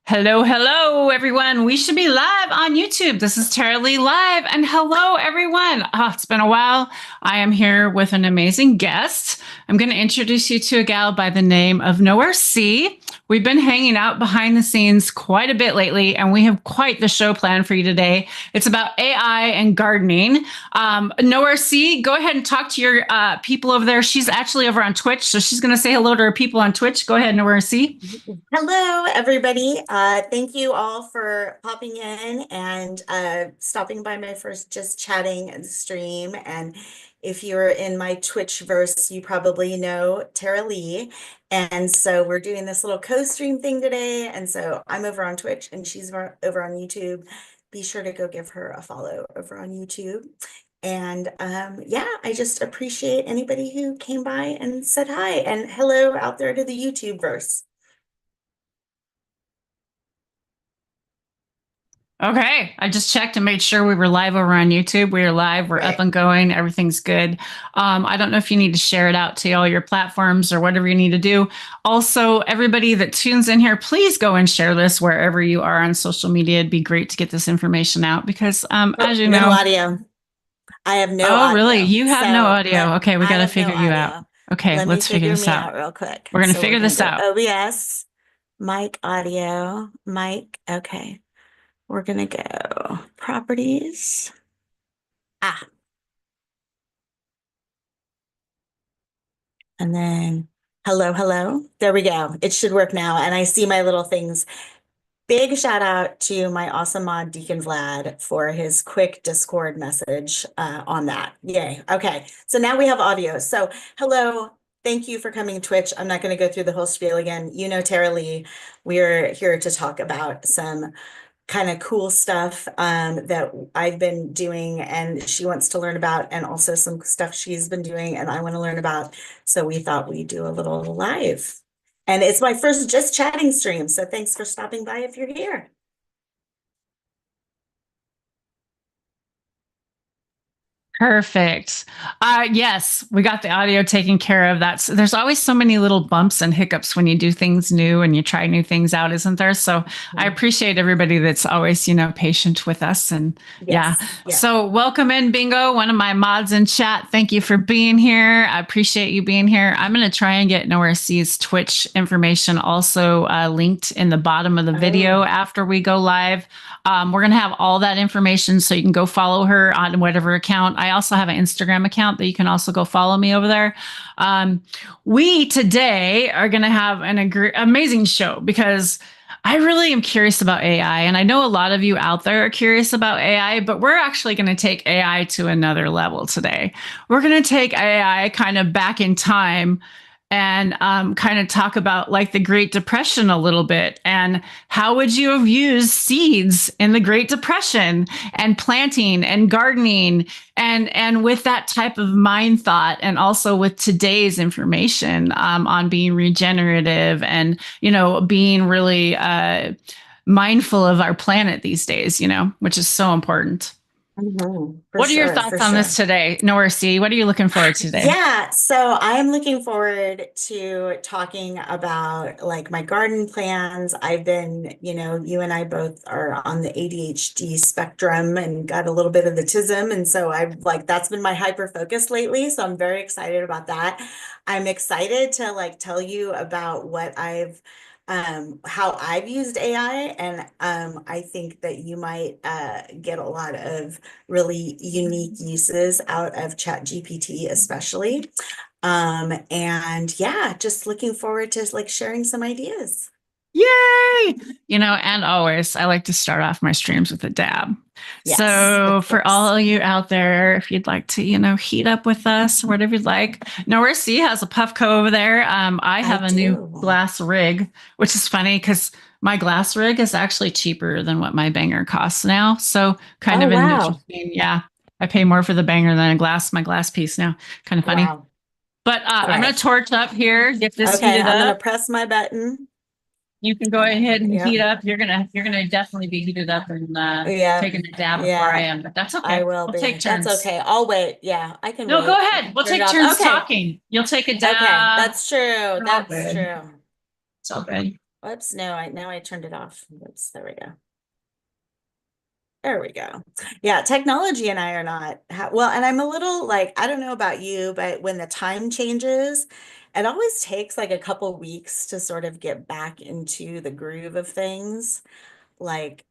Hello, hello, everyone. We should be live on YouTube. This is Tara Lee Live, and hello, everyone. Oh, it's been a while. I am here with an amazing guest. I'm going to introduce you to a gal by the name of Nowherecee. We've been hanging out behind the scenes quite a bit lately, and we have quite the show planned for you today. It's about AI and gardening. Nowherecee, go ahead and talk to your people over there. She's actually over on Twitch, so she's going to say hello to her people on Twitch. Go ahead, Nowherecee. Hello, everybody. Thank you all for popping in and stopping by my first Just Chatting stream. And if you're in my Twitch verse, you probably know Tara Lee. And so we're doing this little co-stream thing today. And so I'm over on Twitch and she's over on YouTube. Be sure to go give her a follow over on YouTube. And yeah, I just appreciate anybody who came by and said hi. And hello out there to the YouTube verse. Okay, I just checked and made sure we were live over on YouTube. We are live, we're up Right. and going, everything's good. I don't know if you need to share it out to all your platforms or whatever you need to do. Also, everybody that tunes in here, please go and share this wherever you are on social media. It'd be great to get this information out because, Oh, as you no know, audio. I have no oh, really? audio. You have no audio. Okay, we I got to have no figure you out. audio. Okay, Let me let's figure figure this me out. out real quick. We're going to So we're figure gonna this go out. OBS, mic audio, mic. Okay. We're gonna go properties. Ah, and then hello, hello. There we go. It should work now. And I see my little things. Big shout out to my awesome mod, Deacon Vlad, for his quick Discord message on that. Yay. Okay. So now we have audio. So, hello. Thank you for coming, Twitch. I'm not going to go through the whole spiel again. You know, Tara Lee, we're here to talk about some kind of cool stuff that I've been doing and she wants to learn about, and also some stuff she's been doing and I want to learn about. So we thought we'd do a little live. And it's my first Just Chatting stream. So thanks for stopping by if you're here. Perfect. Yes, we got the audio taken care of. There's always so many little bumps and hiccups when you do things new and you try new things out, isn't there? So I Mhm. appreciate everybody that's always, patient with us. And yeah. Yes. Yeah. So welcome in, Bingo, one of my mods in chat. Thank you for being here. I appreciate you being here. I'm going to try and get Nowheresee's Twitch information also linked in the bottom of the video Oh. after we go live. We're going to have all that information so you can go follow her on whatever account. I also have an Instagram account that you can also go follow me over there. We today are going to have an amazing show because I really am curious about AI. And I know a lot of you out there are curious about AI, but we're actually going to take AI to another level today. We're going to take AI kind of back in time and kind of talk about like the Great Depression a little bit and how would you have used seeds in the Great Depression and planting and gardening and with that type of mind thought and also with today's information on being regenerative and being really mindful of our planet these days, which is so important. For What are your sure. For thoughts on this sure. today, Nowherecee? What are you looking forward to today? Yeah, so I am looking forward to talking about like my garden plans. I've been, you and I both are on the ADHD spectrum and got a little bit of the tism. And so I've like that's been my hyper focus lately. So I'm very excited about that. I'm excited to like tell you about what I've how I've used AI, and I think that you might get a lot of really unique uses out of ChatGPT, especially. And yeah, just looking forward to like sharing some ideas. Yay! And always, I like to start off my streams with a dab. Yes, So, of for course. all you out there, if you'd like to, heat up with us or whatever you'd like, Nowherecee has a Puffco over there. I I have a new do. glass rig, which is funny because my glass rig is actually cheaper than what my banger costs now. So, kind Oh, of an wow. interesting, yeah. I pay more for the banger than my glass piece now. Kind of funny. Wow. But All I'm going to right. torch up here, get this Okay, heated I'm gonna up. press my button. You can go ahead and Yep. heat up. You're gonna definitely be heated up and Yeah. taking a dab before I Yeah, am, but that's I okay. will We'll take be. That's turns. okay. I'll wait. Yeah, I can No, go wait. ahead. We'll Turn it take off. turns Okay. talking. You'll take a Okay. dab. That's true. We're all That's good. true. It's all good. Oops, no, now I turned it off. Oops, there we go. There we go. Yeah, technology and I are not well, and I'm a little like, I don't know about you, but when the time changes, it always takes like a couple weeks to sort of get back into the groove of things. Like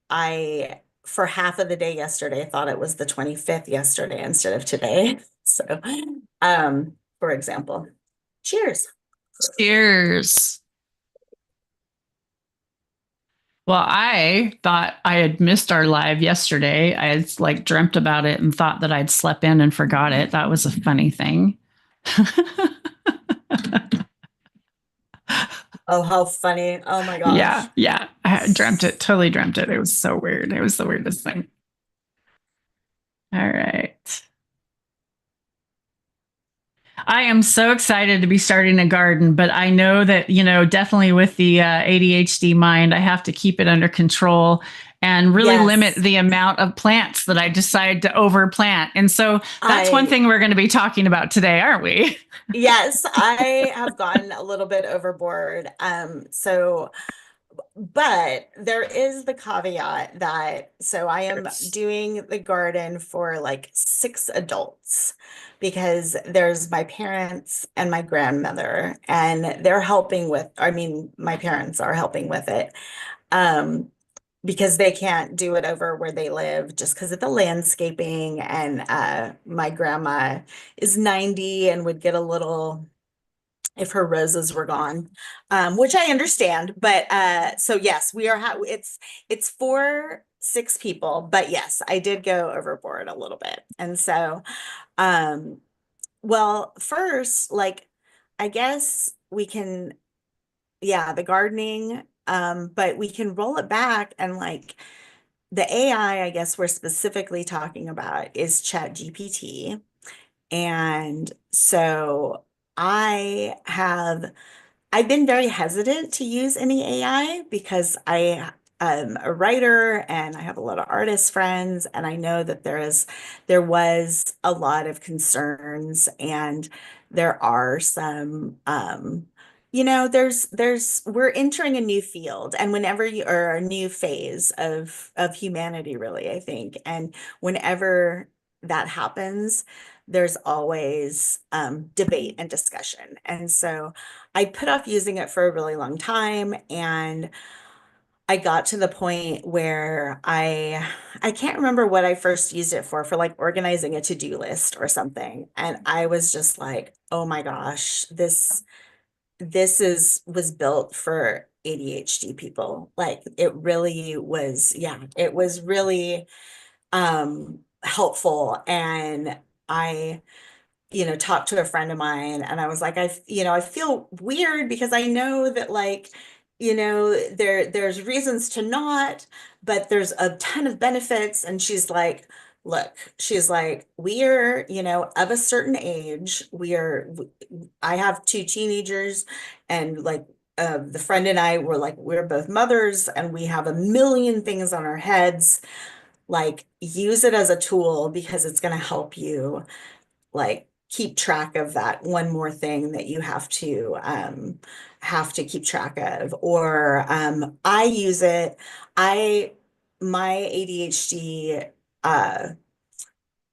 for half of the day yesterday, thought it was the 25th yesterday instead of today. So, for example, cheers. Cheers. Well, I thought I had missed our live yesterday. I had like dreamt about it and thought that I'd slept in and forgot it. That was a funny thing. Oh, how funny. Oh my Yeah, gosh. yeah. I dreamt it, totally dreamt it. It was so weird. It was the weirdest thing. All right. I am so excited to be starting a garden, but I know that, definitely with the ADHD mind, I have to keep it under control and really limit Yes. the amount of plants that I decide to overplant. And so that's one I thing we're going to be talking about today, aren't we? Yes, I have gone a little bit overboard. But there is the caveat that so I am doing the garden for like 6 adults because there's my parents and my grandmother, and they're helping with, I mean, my parents are helping with it. Um, because they can't do it over where they live just because of the landscaping, and my grandma is 90 and would get a little if her roses were gone, which I understand. But so yes, we are. It's for 6 people, but yes, I did go overboard a little bit, and so um, well, first, like I guess we can, yeah, the gardening, but we can roll it back and like the AI, I guess we're specifically talking about is Chat GPT. And so I have I've been very hesitant to use any AI because I am a writer and I have a lot of artist friends, and I know that there was a lot of concerns, and there are some we're entering a new field, and whenever you are a new phase of humanity, really, I think. And whenever that happens, there's always debate and discussion. And so I put off using it for a really long time, and I got to the point where I can't remember what I first used it for like organizing a to-do list or something. And I was just like, "Oh my gosh, this is was built for ADHD people." Like it really was, yeah, it was really helpful. And I talked to a friend of mine, and I was like, I feel weird because I know that, like, there's reasons to not, but there's a ton of benefits. And she's like, we are, of a certain age. I have 2 teenagers, and like, the friend and I were like, we're both mothers and we have a million things on our heads. Like, use it as a tool because it's going to help you like keep track of that one more thing that you have to keep track of. Or I use it, I my ADHD, uh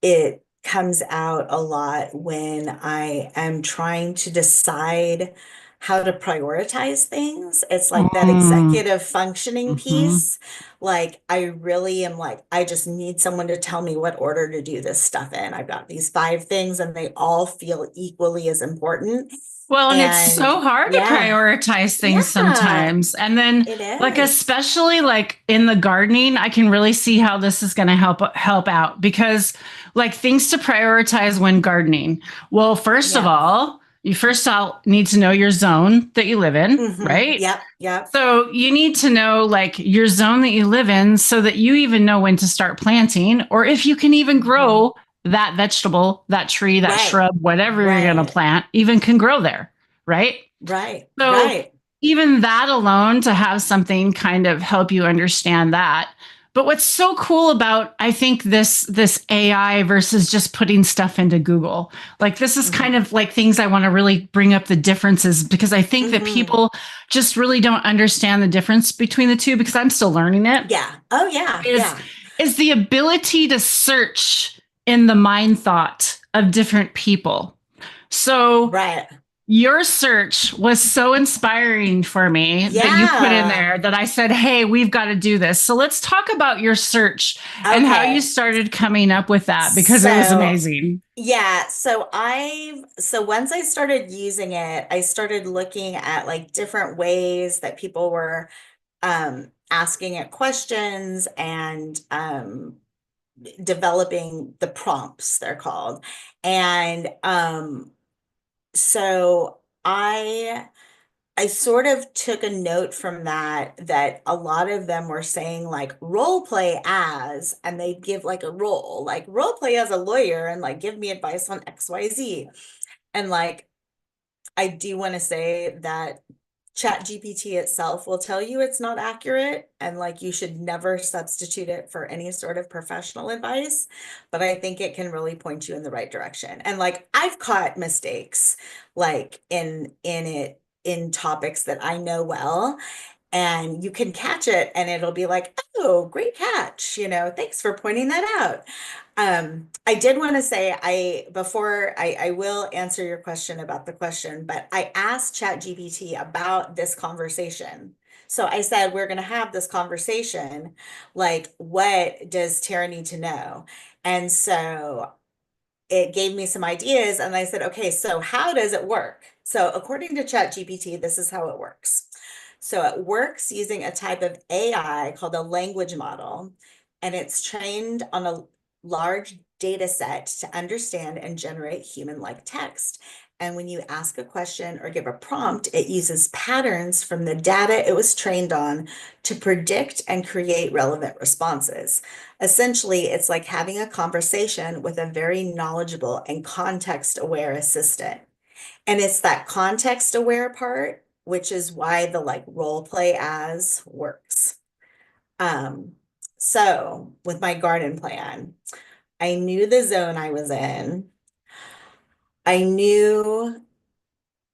it comes out a lot when I am trying to decide how to prioritize things. It's like that Mm, executive functioning mhm. piece. Like, I really am like, I just need someone to tell me what order to do this stuff in. I've got these 5 things, and they all feel equally as important. Well, and it's And so hard to yeah, prioritize things yeah, sometimes. And then it like is. especially like in the gardening, I can really see how this is going to help out because like things to prioritize when gardening. Well, first of Yeah. all, you first all need to know your zone that you live in, right? Yep. Yep. So you need to know like your zone that you live in so that you even know when to start planting or if you can even hmm grow that vegetable, that tree, that Right. shrub, whatever you're going to Right. plant, even can grow there, right? Right. So Right. even that alone to have something kind of help you understand that. But what's so cool about, I think, this AI versus just putting stuff into Google, like this is kind Mhm. of like things I want to really bring up the differences, because I think that Mhm. people just really don't understand the difference between the two, because I'm still learning it. Yeah. Oh, yeah. Is Yeah. is the ability to search in the mind thought of different people. So Right. your search was so inspiring for me that you put in Yeah. there that I said, hey, we've got to do this. So let's talk about your search and how you Okay. started coming up with that, because it was So, amazing. yeah, so once I started using it, I started looking at like different ways that people were asking it questions and developing the prompts, they're called. And so I sort of took a note from that a lot of them were saying like role play as, and they give like a role, like role play as a lawyer and like give me advice on XYZ. And like I do want to say that ChatGPT itself will tell you it's not accurate and like you should never substitute it for any sort of professional advice, but I think it can really point you in the right direction. And like I've caught mistakes like in it in topics that I know well, and you can catch it and it'll be like, oh, great catch, thanks for pointing that out. I did want to say before I will answer your question about the question, but I asked ChatGPT about this conversation. So I said, we're going to have this conversation. Like, what does Tara need to know? And so it gave me some ideas, and I said, okay, so how does it work? So according to ChatGPT, this is how it works. So it works using a type of AI called a language model, and it's trained on a large data set to understand and generate human-like text. And when you ask a question or give a prompt, it uses patterns from the data it was trained on to predict and create relevant responses. Essentially, it's like having a conversation with a very knowledgeable and context-aware assistant. And it's that context-aware part, which is why the like role play as works. Um, so with my garden plan, I knew the zone I was in. I knew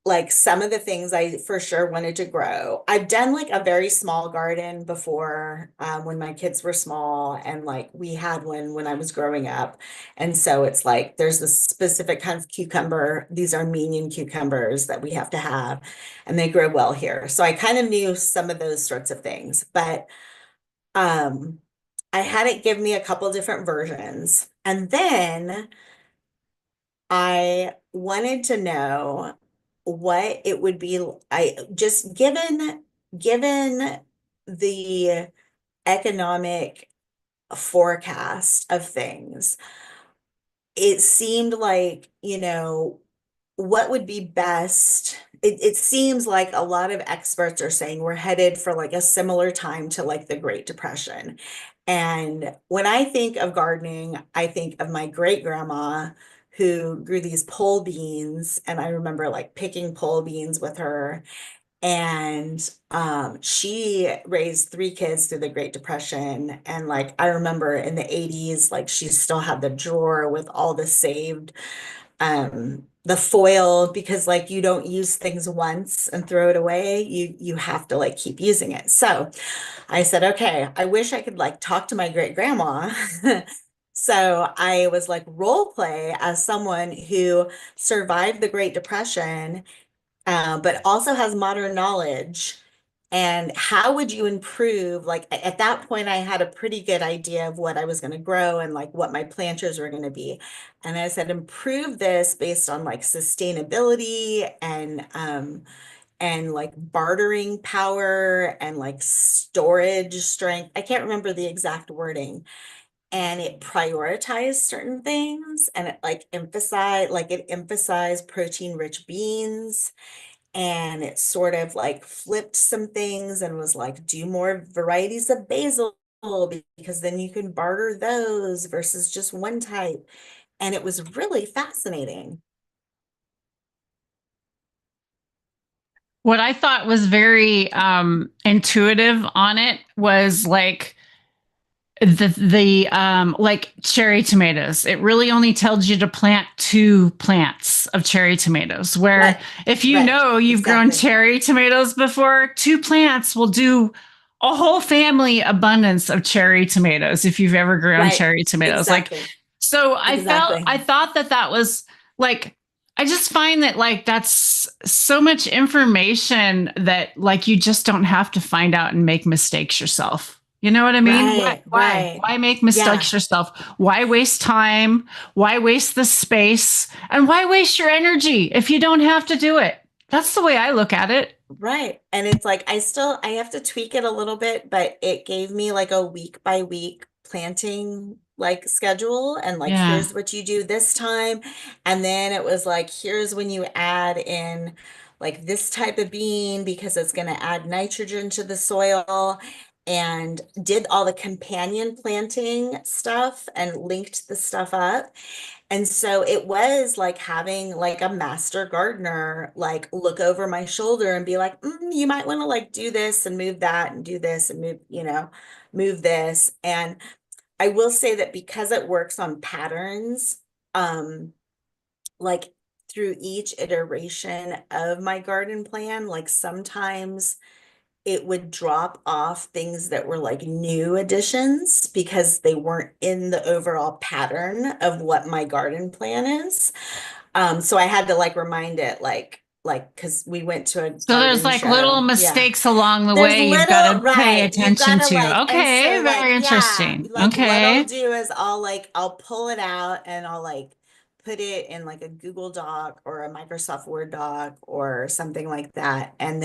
like some of the things I for sure wanted to grow. I've done like a very small garden before when my kids were small, and like we had one when I was growing up. And so it's like there's this specific kind of cucumber. These are Armenian cucumbers that we have to have, and they grow well here. So I kind of knew some of those sorts of things, but um, I had it give me a couple different versions. And then I wanted to know what it would be. I just given the economic forecast of things, it seemed like, what would be best. It seems like a lot of experts are saying we're headed for like a similar time to like the Great Depression. And when I think of gardening, I think of my great grandma who grew these pole beans. And I remember like picking pole beans with her. And she raised three kids through the Great Depression. And like I remember in the 80s, like she still had the drawer with all the saved the foil, because like you don't use things once and throw it away. You have to like keep using it. So I said, okay, I wish I could like talk to my great grandma. So I was like role play as someone who survived the Great Depression, but also has modern knowledge. And how would you improve? Like at that point, I had a pretty good idea of what I was going to grow and like what my planters were going to be. And I said, improve this based on like sustainability and like bartering power and like storage strength. I can't remember the exact wording. And it prioritized certain things, and it emphasized protein rich beans, and it sort of like flipped some things and was like, do more varieties of basil because then you can barter those versus just one type. And it was really fascinating. What I thought was very intuitive on it was like The like cherry tomatoes, it really only tells you to plant two plants of cherry tomatoes, where Right, if you right, know you've grown exactly. cherry tomatoes before, two plants will do a whole family abundance of cherry tomatoes if you've ever grown Right, cherry tomatoes. Like, exactly, so exactly. I thought that that was like, I just find that like that's so much information that like you just don't have to find out and make mistakes yourself. You know what I mean? Right, right. Why make Yeah, mistakes yourself? Why waste time? Why waste the space? And why waste your energy if you don't have to do it? That's the way I look at it. right. And it's like I have to tweak it a little bit, but it gave me like a week by week planting like schedule and like Yeah. here's what you do this time. And then it was like here's when you add in like this type of bean because it's going to add nitrogen to the soil and did all the companion planting stuff and linked the stuff up. And so it was like having like a master gardener like look over my shoulder and be like, you might want to like do this and move that and do this and move, move this. And I will say that because it works on patterns, like through each iteration of my garden plan, like sometimes it would drop off things that were like new additions because they weren't in the overall pattern of what my garden plan is. So I had to like remind it like because we went to a So there's garden like little show. Yeah. mistakes along the There's way you've got little, to pay right. You've got attention to to. like, and Okay, so like, very yeah, interesting. like what I'll Okay. do is I'll pull it out and I'll like put it in like a Google Doc or a Microsoft Word doc or something like that. And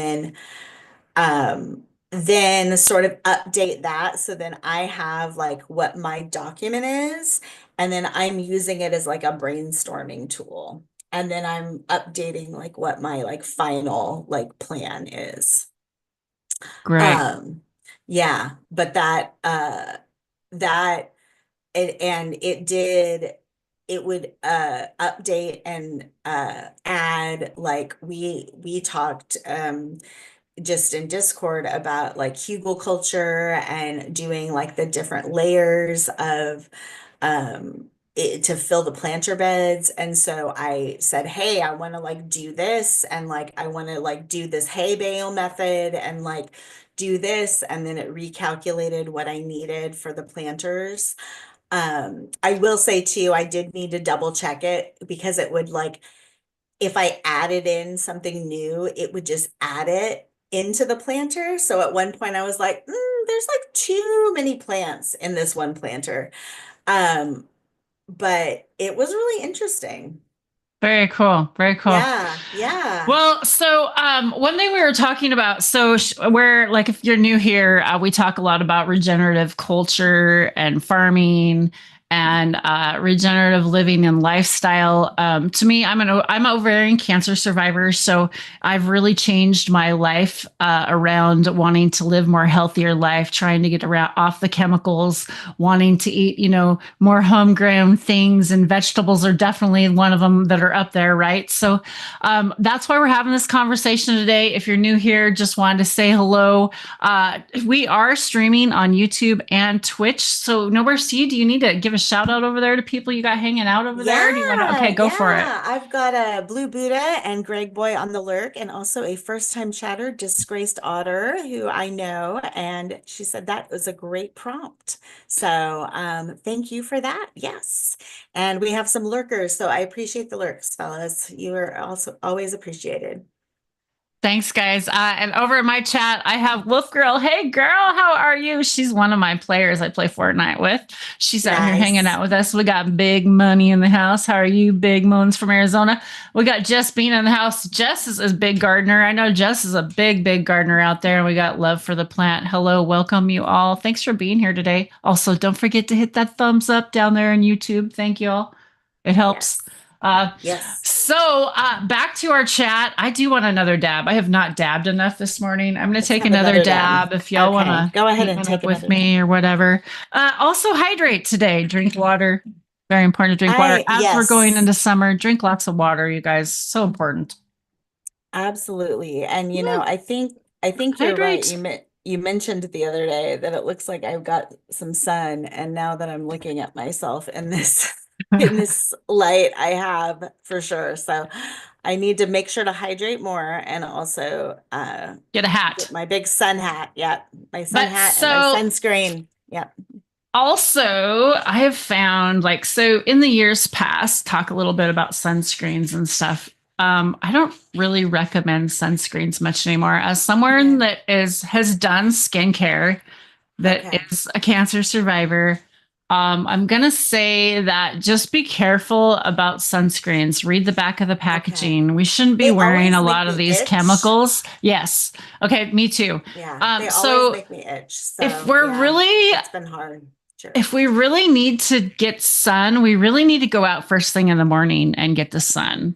then sort of update that. So then I have like what my document is, and then I'm using it as like a brainstorming tool. And then I'm updating like what my like final like plan is. Great. Um, yeah, but that and it did it would update and add like we talked just in Discord about like hugelkultur and doing like the different layers of to fill the planter beds. And so I said, hey, I want to like do this and like I want to like do this hay bale method and like do this. And then it recalculated what I needed for the planters. I will say too, I did need to double check it because it would like if I added in something new, it would just add it into the planter. So at one point I was like, there's like too many plants in this one planter. Um, but it was really interesting. Very cool. Very cool. Yeah, yeah, Well, so one thing we were talking about, so where like if you're new here, we talk a lot about regenerative culture and farming and regenerative living and lifestyle. To me, I'm an ovarian cancer survivor, so I've really changed my life around wanting to live more healthier life, trying to get around off the chemicals, wanting to eat, more homegrown things, and vegetables are definitely one of them that are up there, right? So that's why we're having this conversation today. If you're new here, just wanted to say hello. We are streaming on YouTube and Twitch. So Nowherecee, do you need to give a shout out over there to people you got hanging out over there? Do you want to? yeah, Okay, go for it. yeah. I've got a Blue Buddha and Greg Boy on the lurk, and also a first-time chatter, Disgraced Otter, who I know, and she said that was a great prompt. So thank you for that. Yes. And we have some lurkers, so I appreciate the lurks, fellas. You are also always appreciated. Thanks, guys. And over in my chat, I have Wolf Girl. Hey, girl, how are you? She's one of my players I play Fortnite with. She's out here hanging Nice. out with us. We got Big Money in the house. How are you, Big Moons from Arizona? We got Jess Bean in the house. Jess is a big gardener. I know Jess is a big, big gardener out there. And we got Love for the Plant. Hello, welcome you all. Thanks for being here today. Also, don't forget to hit that thumbs up down there on YouTube. Thank you all. It helps. Yes. Uh, Yes. so back to our chat. I do want another dab. I have not dabbed enough this morning. I'm going to Let's take have another another dab. dab if y'all want Okay, to go ahead keep and it take up with another dab. me or whatever. Also, hydrate today. Drink water. Very important to drink water. As we're going Yes. into summer, drink lots of water, you guys. So important. Absolutely. And Woo! I think you're right. Hydrate. you mentioned the other day that it looks like I've got some sun, and now that I'm looking at myself in this in this light, I have for sure. So I need to make sure to hydrate more and also Get a get hat. my big sun hat. Yep, my sun But hat and my so sunscreen. Yep. also, I have found like so in the years past, talk a little bit about sunscreens and stuff. I don't really recommend sunscreens much anymore. As someone Yeah. that is has done skincare, that Okay. is a cancer survivor, I'm gonna say that just be careful about sunscreens. Read the back of the Okay. packaging. We shouldn't be They wearing always a make lot of me these itch. chemicals. Yes. Okay, me too. Yeah, they always So make me itch. if So we're yeah, really it's been hard. Sure. if we really need to get sun, we really need to go out first thing in the morning and get the sun.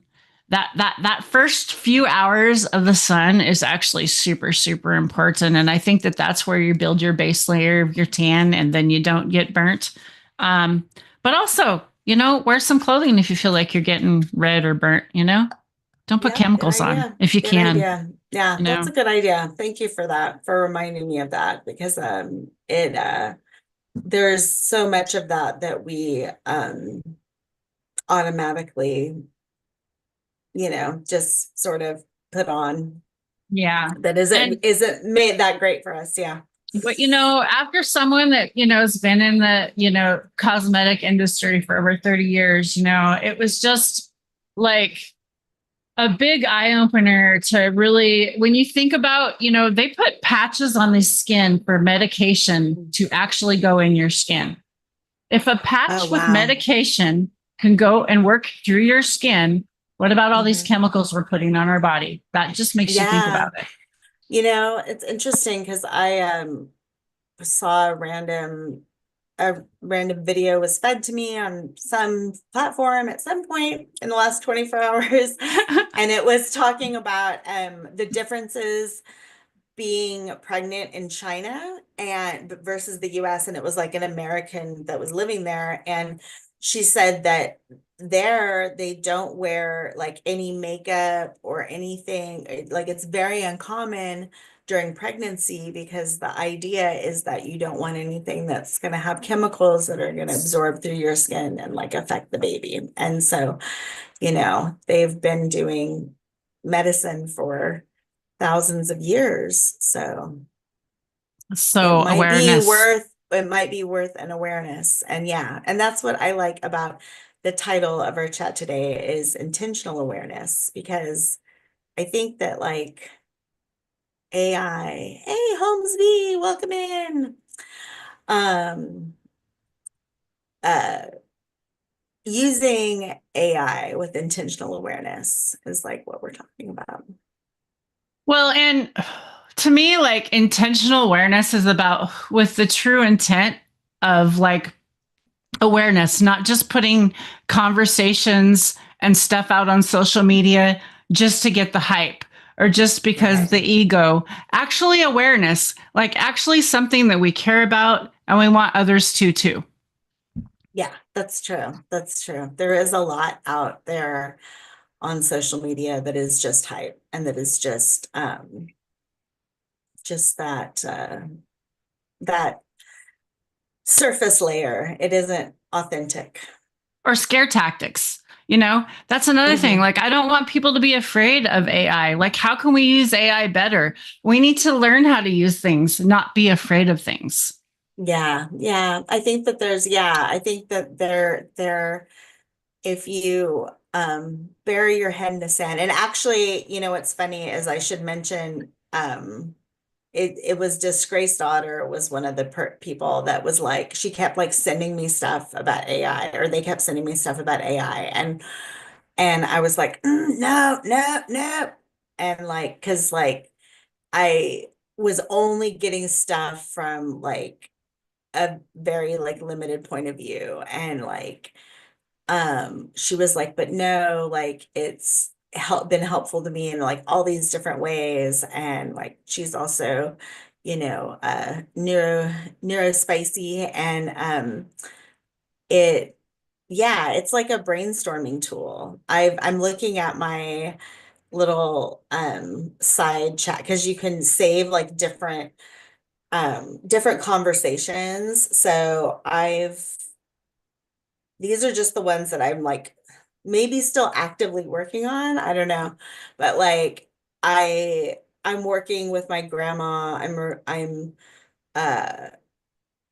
That first few hours of the sun is actually super super important, and I think that that's where you build your base layer of your tan, and then you don't get burnt. But also, wear some clothing if you feel like you're getting red or burnt. Don't put Yep, good chemicals on idea. if you Good can. idea. Yeah, You that's know. a good idea. Thank you for that, for reminding me of that because it there's so much of that that we automatically, just sort of put on Yeah. that And isn't made that great for us. Yeah. But after someone that has been in the cosmetic industry for over 30 years, it was just like a big eye opener to really when you think about, they put patches on the skin for medication to actually go in your skin. If a Oh, patch with wow. medication can go and work through your skin, what about all these Hmm. chemicals we're putting on our body? That just makes you think Yeah. about it. It's interesting because I saw a random video was fed to me on some platform at some point in the last 24 hours, and it was talking about the differences being pregnant in China and versus the US, and it was like an American that was living there, and she said that there they don't wear like any makeup or anything. Like it's very uncommon during pregnancy because the idea is that you don't want anything that's going to have chemicals that are going to absorb through your skin and like affect the baby. And so, they've been doing medicine for thousands of years. So So awareness. it might be worth an awareness. And yeah, and that's what I like about the title of our chat today is intentional awareness, because I think that like AI, hey Holmesby, welcome in. Um, uh, Using AI with intentional awareness is like what we're talking about. Well, and to me, like intentional awareness is about with the true intent of like awareness, not just putting conversations and stuff out on social media just to get the hype or just because Right. the ego. Actually, awareness, like actually something that we care about and we want others to too. Yeah, that's true. That's true. There is a lot out there on social media that is just hype and that is just that surface layer. It isn't authentic. Or scare tactics. That's another thing. Hmm. Like, I don't want people to be afraid of AI. Like, how can we use AI better? We need to learn how to use things, not be afraid of things. Yeah, yeah. I think that if you bury your head in the sand, and actually, what's funny is I should mention it was Disgraced Daughter was one of the people that was like she kept like sending me stuff about AI, or they kept sending me stuff about AI, and I was like, no, no, no. And like, because like I was only getting stuff from like a very like limited point of view. And like, she was like, but no, like it's been helpful to me in like all these different ways. And like, she's also, neurospicy, and it yeah, it's like a brainstorming tool. I'm looking at my little side chat because you can save like different different conversations. So these are just the ones that I'm like maybe still actively working on. I don't know. But like I'm working with my grandma. Uh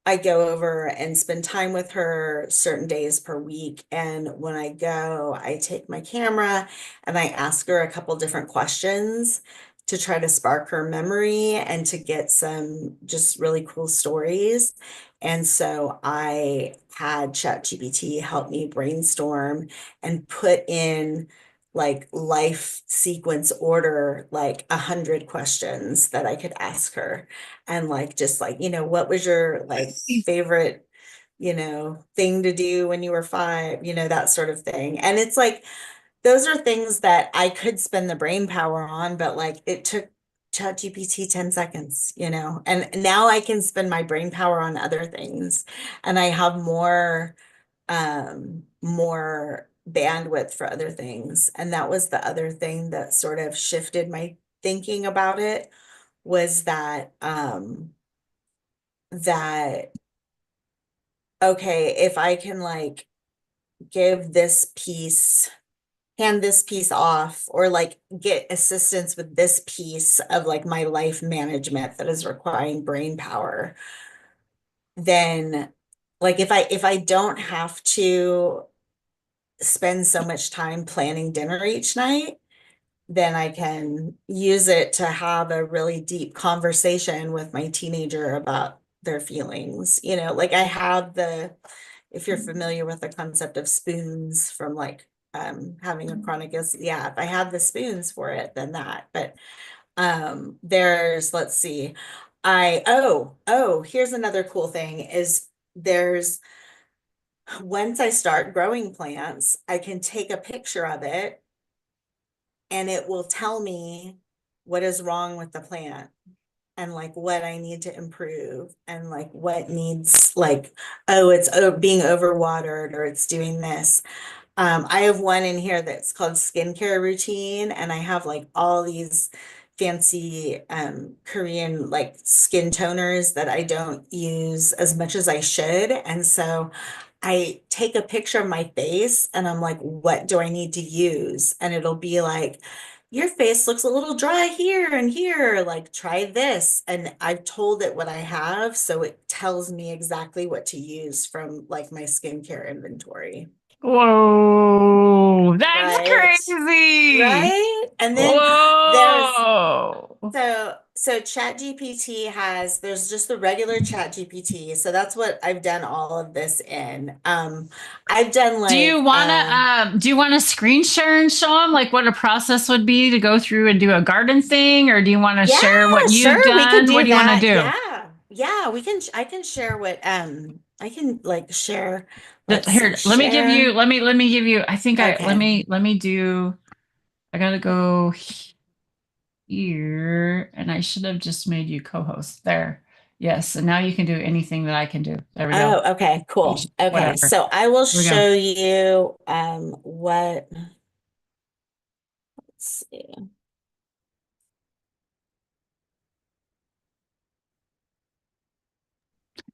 I go over and spend time with her certain days per week. And when I go, I take my camera and I ask her a couple different questions to try to spark her memory and to get some just really cool stories. And so I had ChatGPT help me brainstorm and put in like life sequence order, like 100 questions that I could ask her and like just like what was your like favorite thing to do when you were 5, that sort of thing. And it's like those are things that I could spend the brain power on, but like it took ChatGPT 10 seconds, and now I can spend my brain power on other things, and I have more bandwidth for other things. And that was the other thing that sort of shifted my thinking about it, was that okay, if I can like give this piece, hand this piece off, or like get assistance with this piece of like my life management that is requiring brain power, then like if I don't have to spend so much time planning dinner each night, then I can use it to have a really deep conversation with my teenager about their feelings. Like I have if you're familiar with the concept of spoons from like having a chronic illness, yeah, if I have the spoons for it, then that. But let's see. Here's another cool thing is there's once I start growing plants, I can take a picture of it and it will tell me what is wrong with the plant and like what I need to improve and like what needs like, oh, it's being overwatered or it's doing this. I have one in here that's called skincare routine, and I have like all these fancy Korean like skin toners that I don't use as much as I should. And so I take a picture of my face and I'm like, what do I need to use? And it'll be like, your face looks a little dry here and here, like try this. And I've told it what I have, so it tells me exactly what to use from like my skincare inventory. Whoa, that's Right. crazy. Right. And then there's Whoa. there's just the regular Chat GPT. So that's what I've done all of this in. I've done like Do you want to screen share and show them like what a process would be to go through and do a garden thing, or do you want to yeah, share what you've sure, we could done? What do do you want to that. do? Yeah. Yeah, I can share what I can like share. Let's see, Here, let me give share. you. Let me give you. I think I Okay. let me do. I gotta go here, and I should have just made you co-host there. Yes, and now you can do anything that I can do. There we go. Oh, okay, cool. Okay, Whatever. so I will Here we go. show you what, let's see.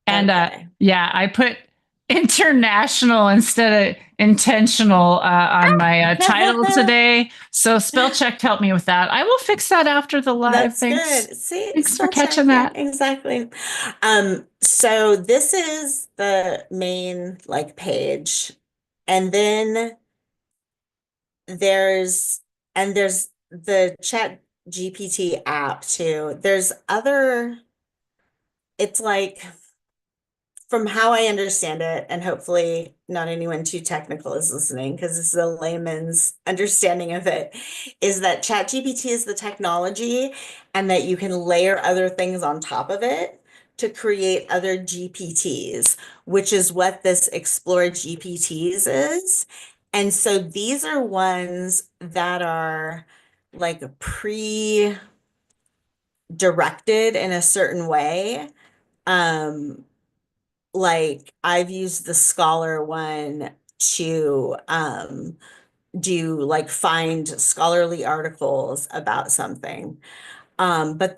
And Okay. yeah, I put international instead of intentional on my title today. So spell check helped me with that. I will fix that after the live. That's Thanks. good. See, Thanks for spell check. catching Yeah, that. exactly. So this is the main like page. And then there's there's the Chat GPT app too. It's like from how I understand it, and hopefully not anyone too technical is listening because this is a layman's understanding of it, is that ChatGPT is the technology and that you can layer other things on top of it to create other GPTs, which is what this Explore GPTs is. And so these are ones that are like pre-directed in a certain way. Um, like I've used the Scholar one to do like find scholarly articles about something. But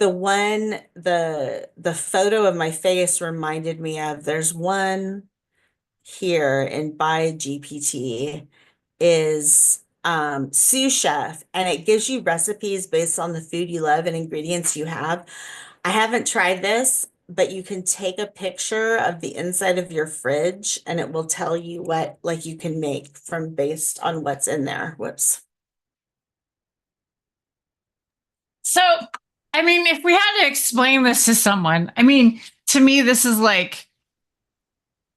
the photo of my face reminded me of there's one here in by GPT is sous chef, and it gives you recipes based on the food you love and ingredients you have. I haven't tried this, but you can take a picture of the inside of your fridge and it will tell you what like you can make from based on what's in there. Whoops. So, I mean, if we had to explain this to someone, I mean, to me, this is like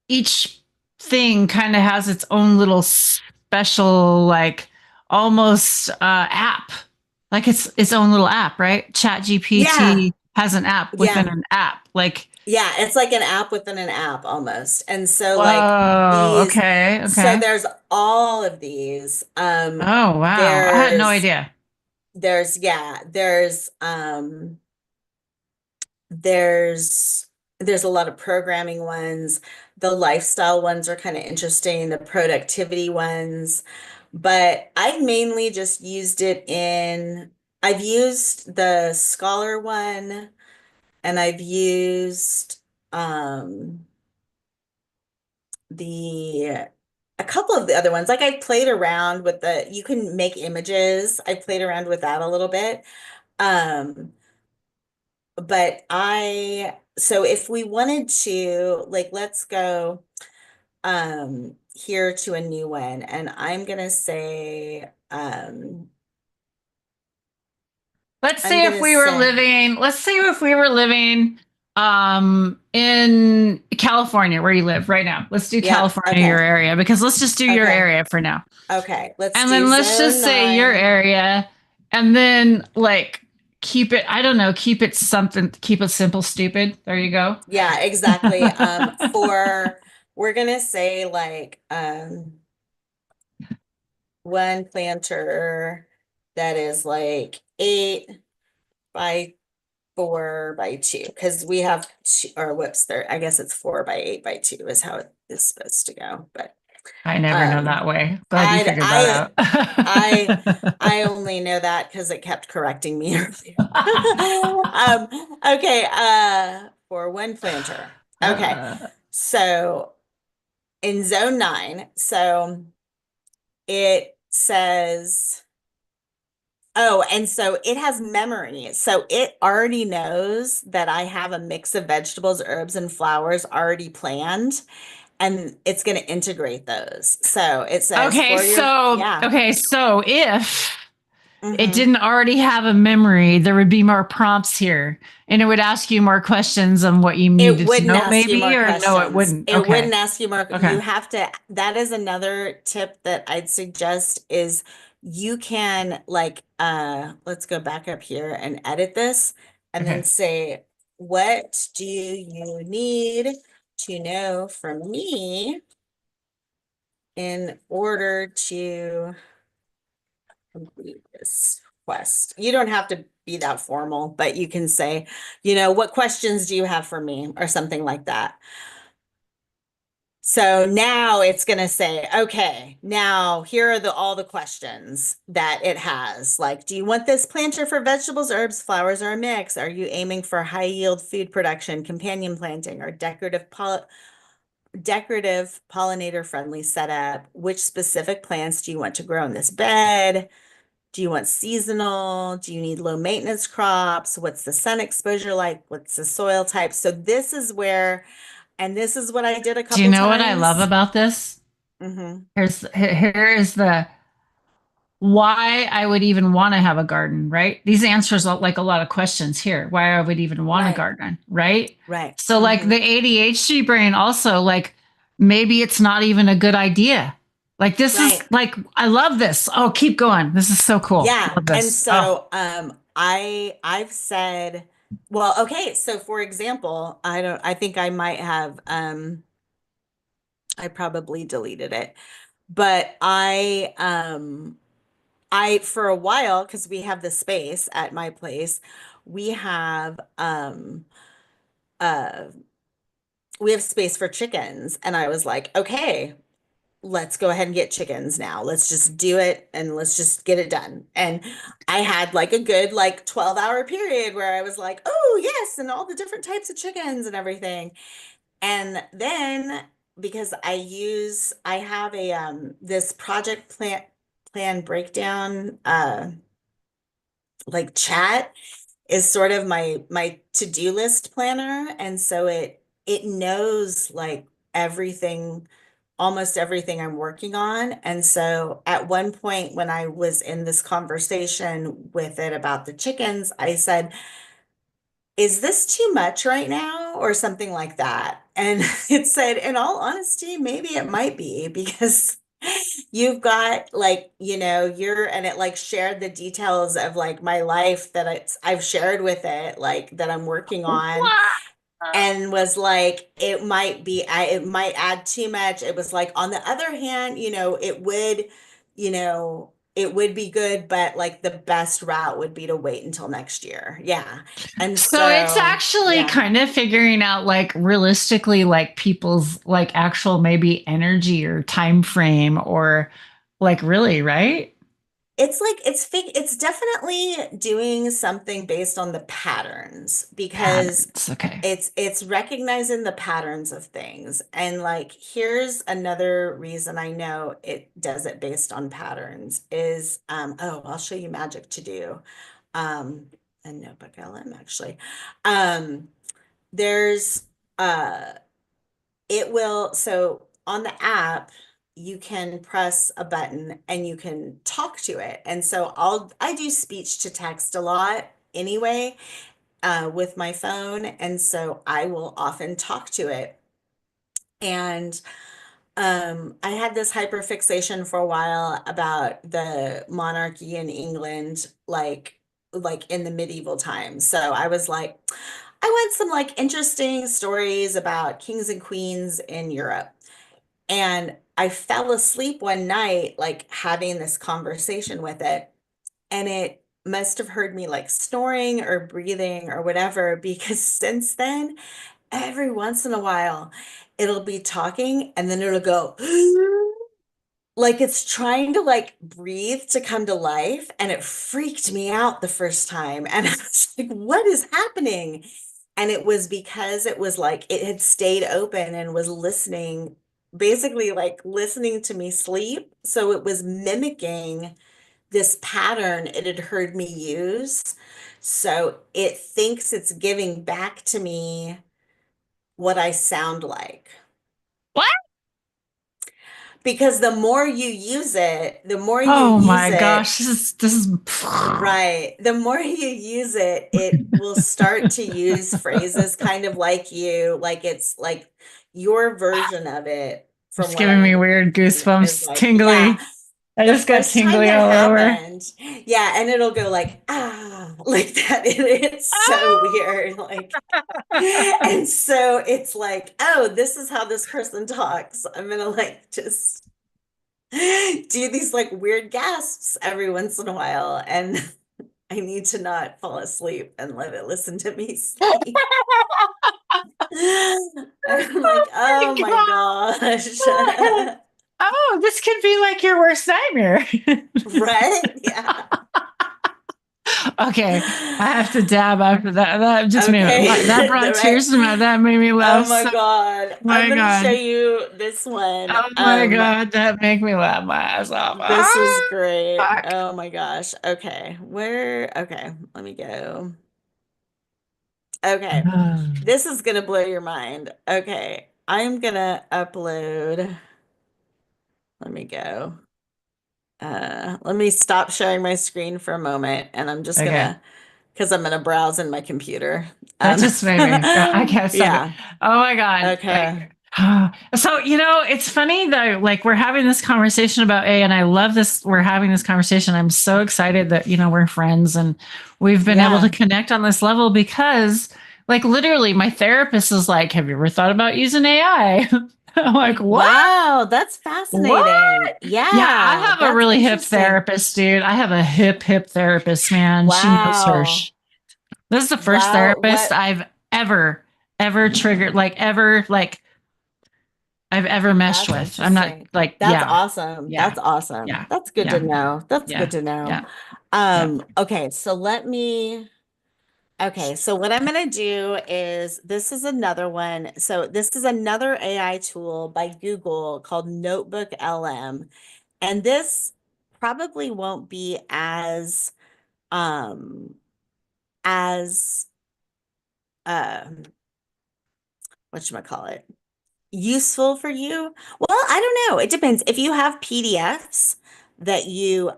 each thing kind of has its own little special, like almost app, like it's its own little app, right? Chat Yeah. GPT has an app within Yeah. an app. Like, Yeah, it's like an app within an app almost. And so like whoa, these, okay, so okay. there's all of these. Oh, wow. I had no idea. Yeah, there's there's a lot of programming ones. The lifestyle ones are kind of interesting, the productivity ones. But I've mainly just used I've used the Scholar one, and I've used um the a couple of the other ones. Like I played around with you can make images. I played around with that a little bit. Um, but so if we wanted to, like, let's go here to a new one, and Let's I'm say if gonna we were say, living, let's say if we were living in California where you live right now. Let's do yeah, California, your okay, area, because let's just do your okay, area for now. okay. Let's And do then let's just zone say your 9. area and then like keep it, I don't know, keep it something, keep it simple, stupid. There you go. Yeah, exactly. We're gonna say like one planter that is like 8 by 4 by 2, because we have two, or whoops, there, I guess it's 4 by 8 by 2 is how it is supposed to go. But I never know um that way. Glad you I figured I that I out. I only know that because it kept correcting me earlier. Okay, for one planter. Okay. Uh, So in zone 9, so it says, oh, and so it has memory. So it already knows that I have a mix of vegetables, herbs, and flowers already planned, and it's going to integrate those. So it says okay, for your, so yeah. okay, so if it Hmm. didn't already have a memory, there would be more prompts here, and it would ask you more questions on what you It needed to wouldn't know, ask you maybe, more or no, it questions. wouldn't. It Okay, wouldn't ask you more. okay, You have to, that is another tip that I'd suggest is you can like let's go back up here and edit this and then okay. say, what do you need to know from me in order to complete this quest? You don't have to be that formal, but you can say, what questions do you have for me or something like that. So now it's going to say, okay, now here are all the questions that it has. Like, do you want this planter for vegetables, herbs, flowers, or a mix? Are you aiming for high yield food production, companion planting, or decorative pollinator friendly setup? Which specific plants do you want to grow in this bed? Do you want seasonal? Do you need low maintenance crops? What's the sun exposure like? What's the soil type? So this is where, and this is what I did a Do you couple know what I love times. about this? Hmm. Here is the why I would even want to have a garden, right? These answers are like a lot of questions here. Why I would even want a Right, garden, right? right. So like Hmm. the ADHD brain also like maybe it's not even a good idea. Like this is Right. like I love this. Oh, keep going. This is so cool. Yeah. Love And this. Oh, so I've said, well, okay, so for example, I think I might have I probably deleted it. But I for a while, because we have the space at my place, we have uh we have space for chickens. And I was like, okay, let's go ahead and get chickens now. Let's just do it and let's just get it done. And I had like a good like 12-hour period where I was like, oh yes, and all the different types of chickens and everything. And then because I have a this plan breakdown like chat is sort of my to-do list planner, and so it knows like everything, almost everything I'm working on. And so at one point when I was in this conversation with it about the chickens, I said, is this too much right now or something like that? And it said, in all honesty, maybe it might be because you've got like, and it like shared the details of like my life that I've shared with it, like that I'm working on, and was like, it might add too much. It was like, on the other hand, it would be good, but like the best route would be to wait until next year. Yeah. And So it's so, actually yeah. kind of figuring out like realistically like people's like actual maybe energy or time frame or like really, right? It's like it's definitely doing something based on the patterns, because Patterns. Okay. it's recognizing the patterns of things. And like here's another reason I know it does it based on patterns is I'll show you Magic to Do. Um and Notebook LM actually. Um there's uh it will, so on the app, you can press a button and you can talk to it. And so I do speech to text a lot anyway, with my phone. And so I will often talk to it. And I had this hyperfixation for a while about the monarchy in England, like in the medieval times. So I was like, I want some like interesting stories about kings and queens in Europe. And I fell asleep one night, like having this conversation with it. And it must have heard me like snoring or breathing or whatever, because since then, every once in a while, it'll be talking and then it'll go, like it's trying to like breathe to come to life. And it freaked me out the first time. And I was like, what is happening? And it was because it was like it had stayed open and was listening, basically like listening to me sleep. So it was mimicking this pattern it had heard me use. So it thinks it's giving back to me what I sound like. What? Because the more you use it, the more you Oh use my it, gosh, this is right. The more you use it, it will start to use phrases kind of like you, like it's like your version of it from it's what giving I me weird understand is goosebumps, like, yeah. tingly. I The just got first time tingly that all over. happened, yeah, and it'll go like, like that. It's so weird. Like, and so it's like, oh, this is how this person talks. I'm gonna like just do these like weird gasps every once in a while, and I need to not fall asleep and let it listen to me speak. I'm like, My oh my gosh. God. Oh, this could be like your worst nightmare. Right? Yeah. Okay, I have to dab after that. That just made that Okay. brought Right. tears to my. That made me Oh laugh my so. God. I'm My gonna show God. you this one. Oh my God, that make me laugh my ass off. This is Ah, great. fuck. Oh my gosh. Okay, let me go. Okay. This is gonna blow your mind. Okay. I'm gonna upload. Let me go. Let me stop sharing my screen for a moment, and I'm just Okay. gonna, because I'm gonna browse in my computer. That Um, just made me. I can't stop it. yeah. Oh my God. Okay. So, it's funny though, like we're having this conversation about A, and I love this. We're having this conversation. I'm so excited that, we're friends and we've been able to Yeah. connect on this level because, like, literally, my therapist is like, have you ever thought about using AI? I'm like, what? Wow, that's What? fascinating. Yeah, I Yeah, have a that's really hip interesting. therapist, dude. I have a hip therapist, man. She knows her. Wow. This is the first Wow. therapist What? I've ever triggered, like ever, like I've ever meshed That's with. I'm not interesting. like, That's yeah, awesome. yeah, That's awesome. yeah, That's good to yeah, know. That's good yeah, to know. yeah, yeah. Okay, so okay, so what I'm gonna do is this is another one. So this is another AI tool by Google called Notebook LM. And this probably won't be as whatchamacallit, useful for you. Well, I don't know. It depends. If you have PDFs that you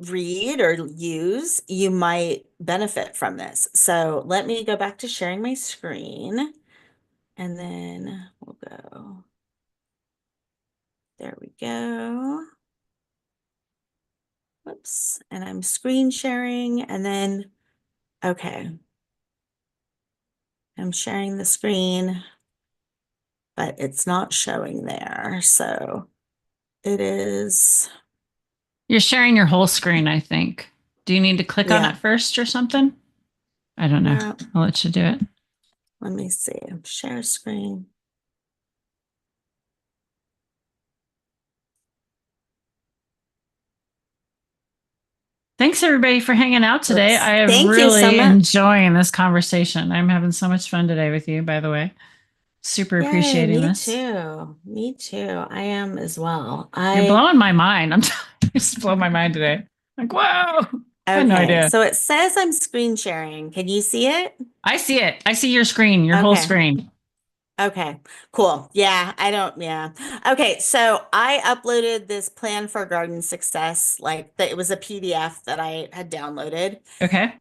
read or use, you might benefit from this. So let me go back to sharing my screen and then we'll go. There we go. Whoops. And I'm screen sharing and then, okay, I'm sharing the screen, but it's not showing there. So it is, You're sharing your whole screen, I think. Do you need to click on it yeah. first or something? I don't know. No, I'll let you do it. let me see. Share screen. Thanks everybody for hanging out today. Oops. I am Thank you so really much. enjoying this conversation. I'm having so much fun today with you, by the way. Super Yay, appreciating me this. too. Me too. I am as well. You're blowing my mind. I'm just blowing my mind today. Like, whoa. I had no Okay, idea. so it says I'm screen sharing. Can you see it? I see it. I see your screen, your whole Okay. screen. Okay, cool. Yeah, I don't, yeah. Okay, so I uploaded this plan for garden success, like that it was a PDF that I had downloaded. Okay.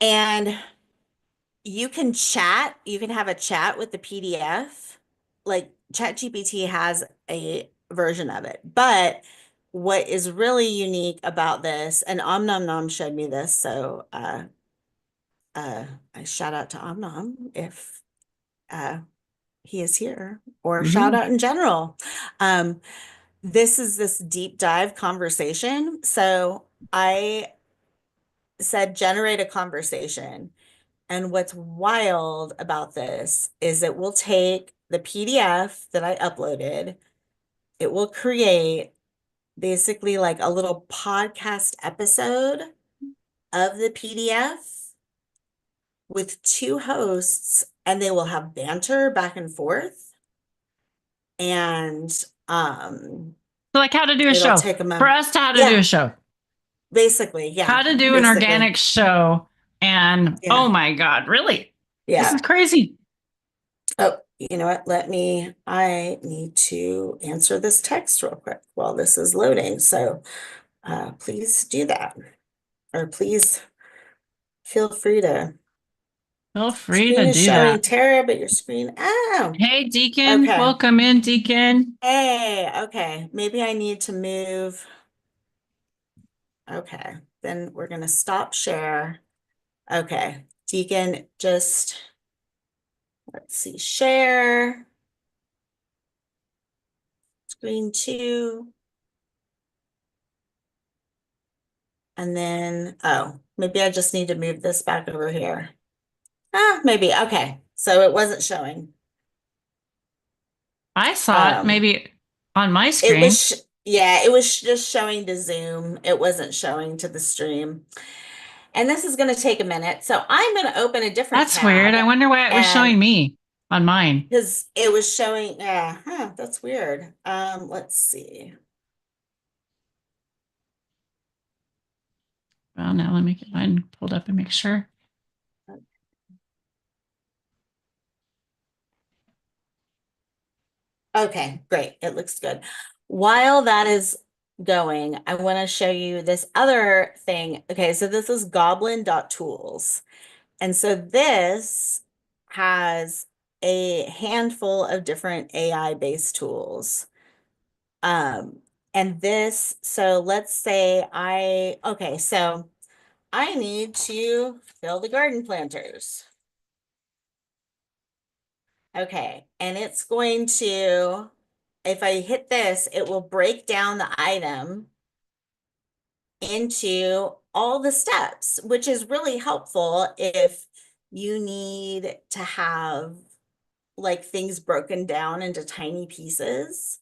And you can have a chat with the PDF. Like ChatGPT has a version of it. But what is really unique about this, and Nom showed me this, so uh I shout out to Nom if uh he is here, or shout Woohoo. out in general. Um, this is this deep dive conversation. So I said, generate a conversation. And what's wild about this is it will take the PDF that I uploaded, it will create basically like a little podcast episode of the PDF with two hosts, and they will have banter back and forth. And So like how to do a it'll show. take them For a, us to how to do a yeah, show. basically, yeah, How to do an basically, organic show. And oh yeah, my God, really? This is yeah. crazy. Oh, you know what? I need to answer this text real quick while this is loading. So please do that. Or please feel free to. Feel free Screen to is do showing that. Tara, but your screen. Oh, Hey, Deacon. okay. Welcome in, Deacon. Hey, okay. Maybe I need to move. Okay. Then we're going to stop share. Okay. Deacon, just let's see. Share. Screen two. And then, oh, maybe I just need to move this back over here. Ah, maybe. Okay. So it wasn't showing. I saw it Um, maybe on my it screen. was, yeah, it was just showing to Zoom. It wasn't showing to the stream. And this is going to take a minute. So I'm going to open a different That's weird. tab I wonder why it was and showing me on mine. because it was showing, yeah, huh, that's weird. Let's see. Well, now let me get mine pulled up and make sure. Okay, great. It looks good. While that is going, I want to show you this other thing. Okay, so this is goblin.tools. And so this has a handful of different AI-based tools. And this, so let's say okay, so I need to fill the garden planters. Okay, and it's going to, if I hit this, it will break down the item into all the steps, which is really helpful if you need to have like things broken down into tiny pieces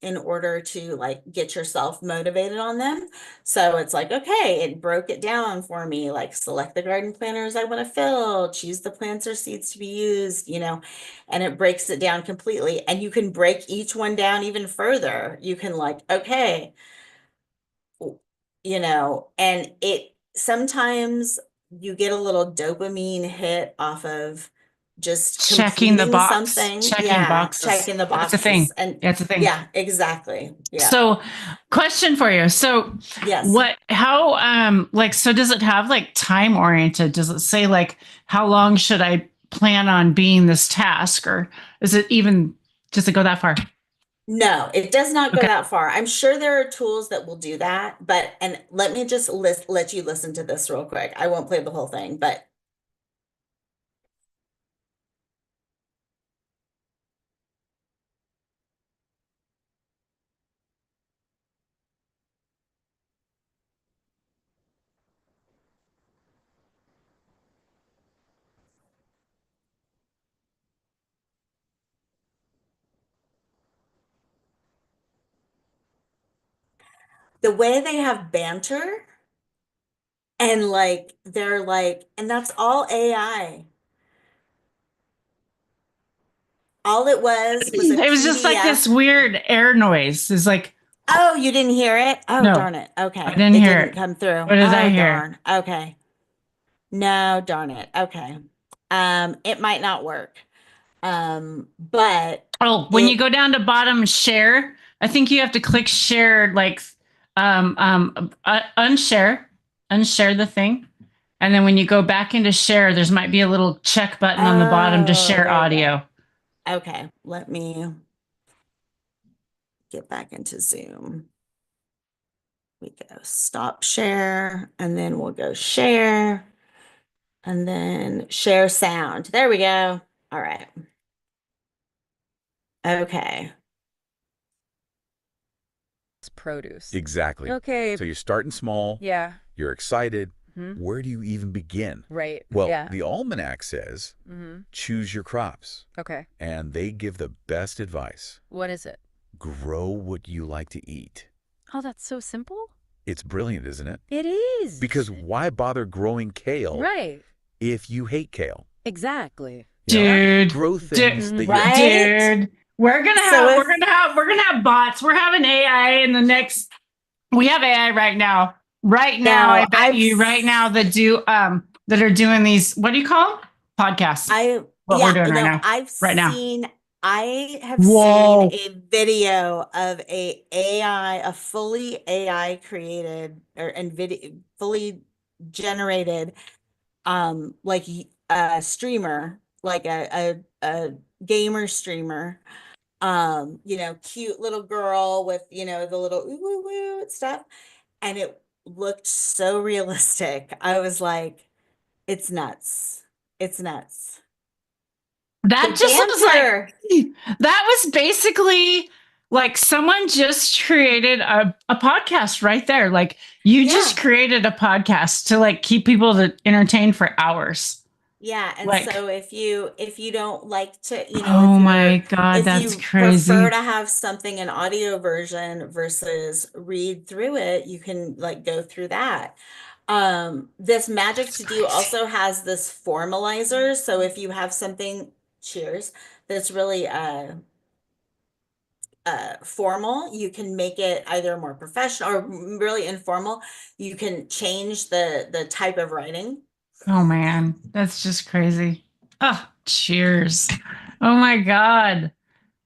in order to like get yourself motivated on them. So it's like, okay, it broke it down for me, like select the garden planters I want to fill, choose the plants or seeds to be used, and it breaks it down completely. And you can break each one down even further. You can like, okay, and it sometimes you get a little dopamine hit off of just Checking the completing box, something. checking Yeah, boxes. checking the That's a boxes. thing. And That's a thing. yeah, exactly. Yeah. So, question for you. So, Yes. so does it have like time oriented? Does it say like how long should I plan on being this task, or is it even, does it go that far? No, it does not go Okay. that far. I'm sure there are tools that will do that, but and let me just let you listen to this real quick. I won't play the whole thing, but the way they have banter and like they're like, and that's all AI. All it was a It was just like PDF. this weird air noise. It's like, Oh, you didn't hear it? Oh, no, darn it. I Okay. didn't It hear didn't it. come through. What did I Oh, hear? darn. Okay. No, darn it. Okay. It might not work. But Oh, when you it go down to bottom share, I think you have to click share, like unshare the thing. And then when you go back into share, there's might be a little check button on the bottom to oh, share there you go. audio. Okay, let me get back into Zoom. We go stop share, and then we'll go share, and then share sound. There we go. All right. Okay. Produce. Exactly. Okay. So you're starting small, Yeah. you're excited. Hmm. Where do you even begin? Right. Well, Yeah. the almanac says choose your crops, Okay. and they give the best advice. What is it? Grow what you like to eat. Oh, that's so simple. It's brilliant, isn't it? It is. Because why bother growing kale Right. if you hate kale? Exactly. Dude, Grow things that you're Right? dude, we're gonna So have if bots. We're having AI in the next. We have AI right now. Right now, I no, bet you right now that are doing these. What do you call them? Podcasts. What we're yeah, doing right no, now. Right now. I have seen Whoa. a video of a fully AI created or and video fully generated like a streamer, like a gamer streamer, cute little girl with, the little ooh woo woo stuff. And it looked so realistic. I was like, it's nuts. It's nuts. The That just was like banter. that was basically like someone just created a podcast right there. Like you just Yeah. created a podcast to like keep people to entertain for hours. Yeah, and Like, so if you don't like to, oh my God, if that's you prefer crazy. to have something in audio version versus read through it, you can like go through that. This Magic That's to Do crazy. also has this formalizer, so if you have something, cheers, that's really formal, you can make it either more professional or really informal. You can change the type of writing. Oh man, that's just crazy. Oh, cheers. Oh my God.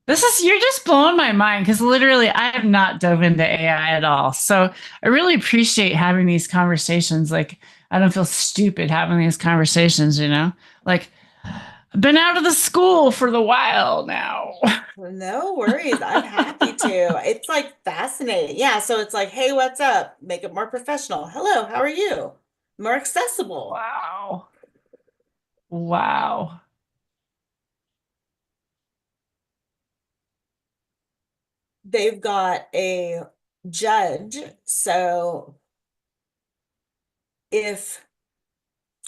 You're just blowing my mind because literally I have not dove into AI at all. So I really appreciate having these conversations. Like, I don't feel stupid having these conversations, you know? Like, I've been out of the school for the while now. No worries. I'm happy to. It's like fascinating. Yeah. So it's like, hey, what's up? Make it more professional. Hello, how are you? More accessible. Wow. Wow. They've got a judge. So if,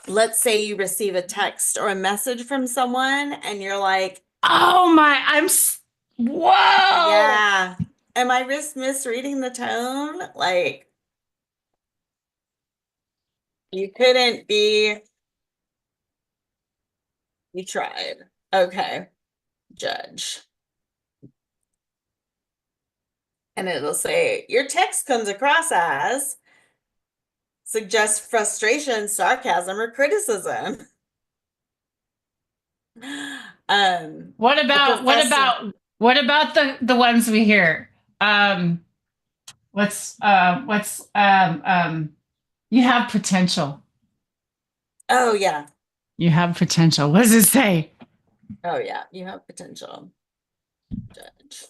let's say you receive a text or a message from someone and you're like, Oh my, whoa. Yeah. Am I misreading the tone? Like, you couldn't be, you tried. Okay. Judge. And it'll say, your text comes across as suggests frustration, sarcasm, or criticism. What The about professor. what about the ones we hear? You have potential. Oh yeah. You have potential. What does it say? Oh yeah. You have potential. Judge.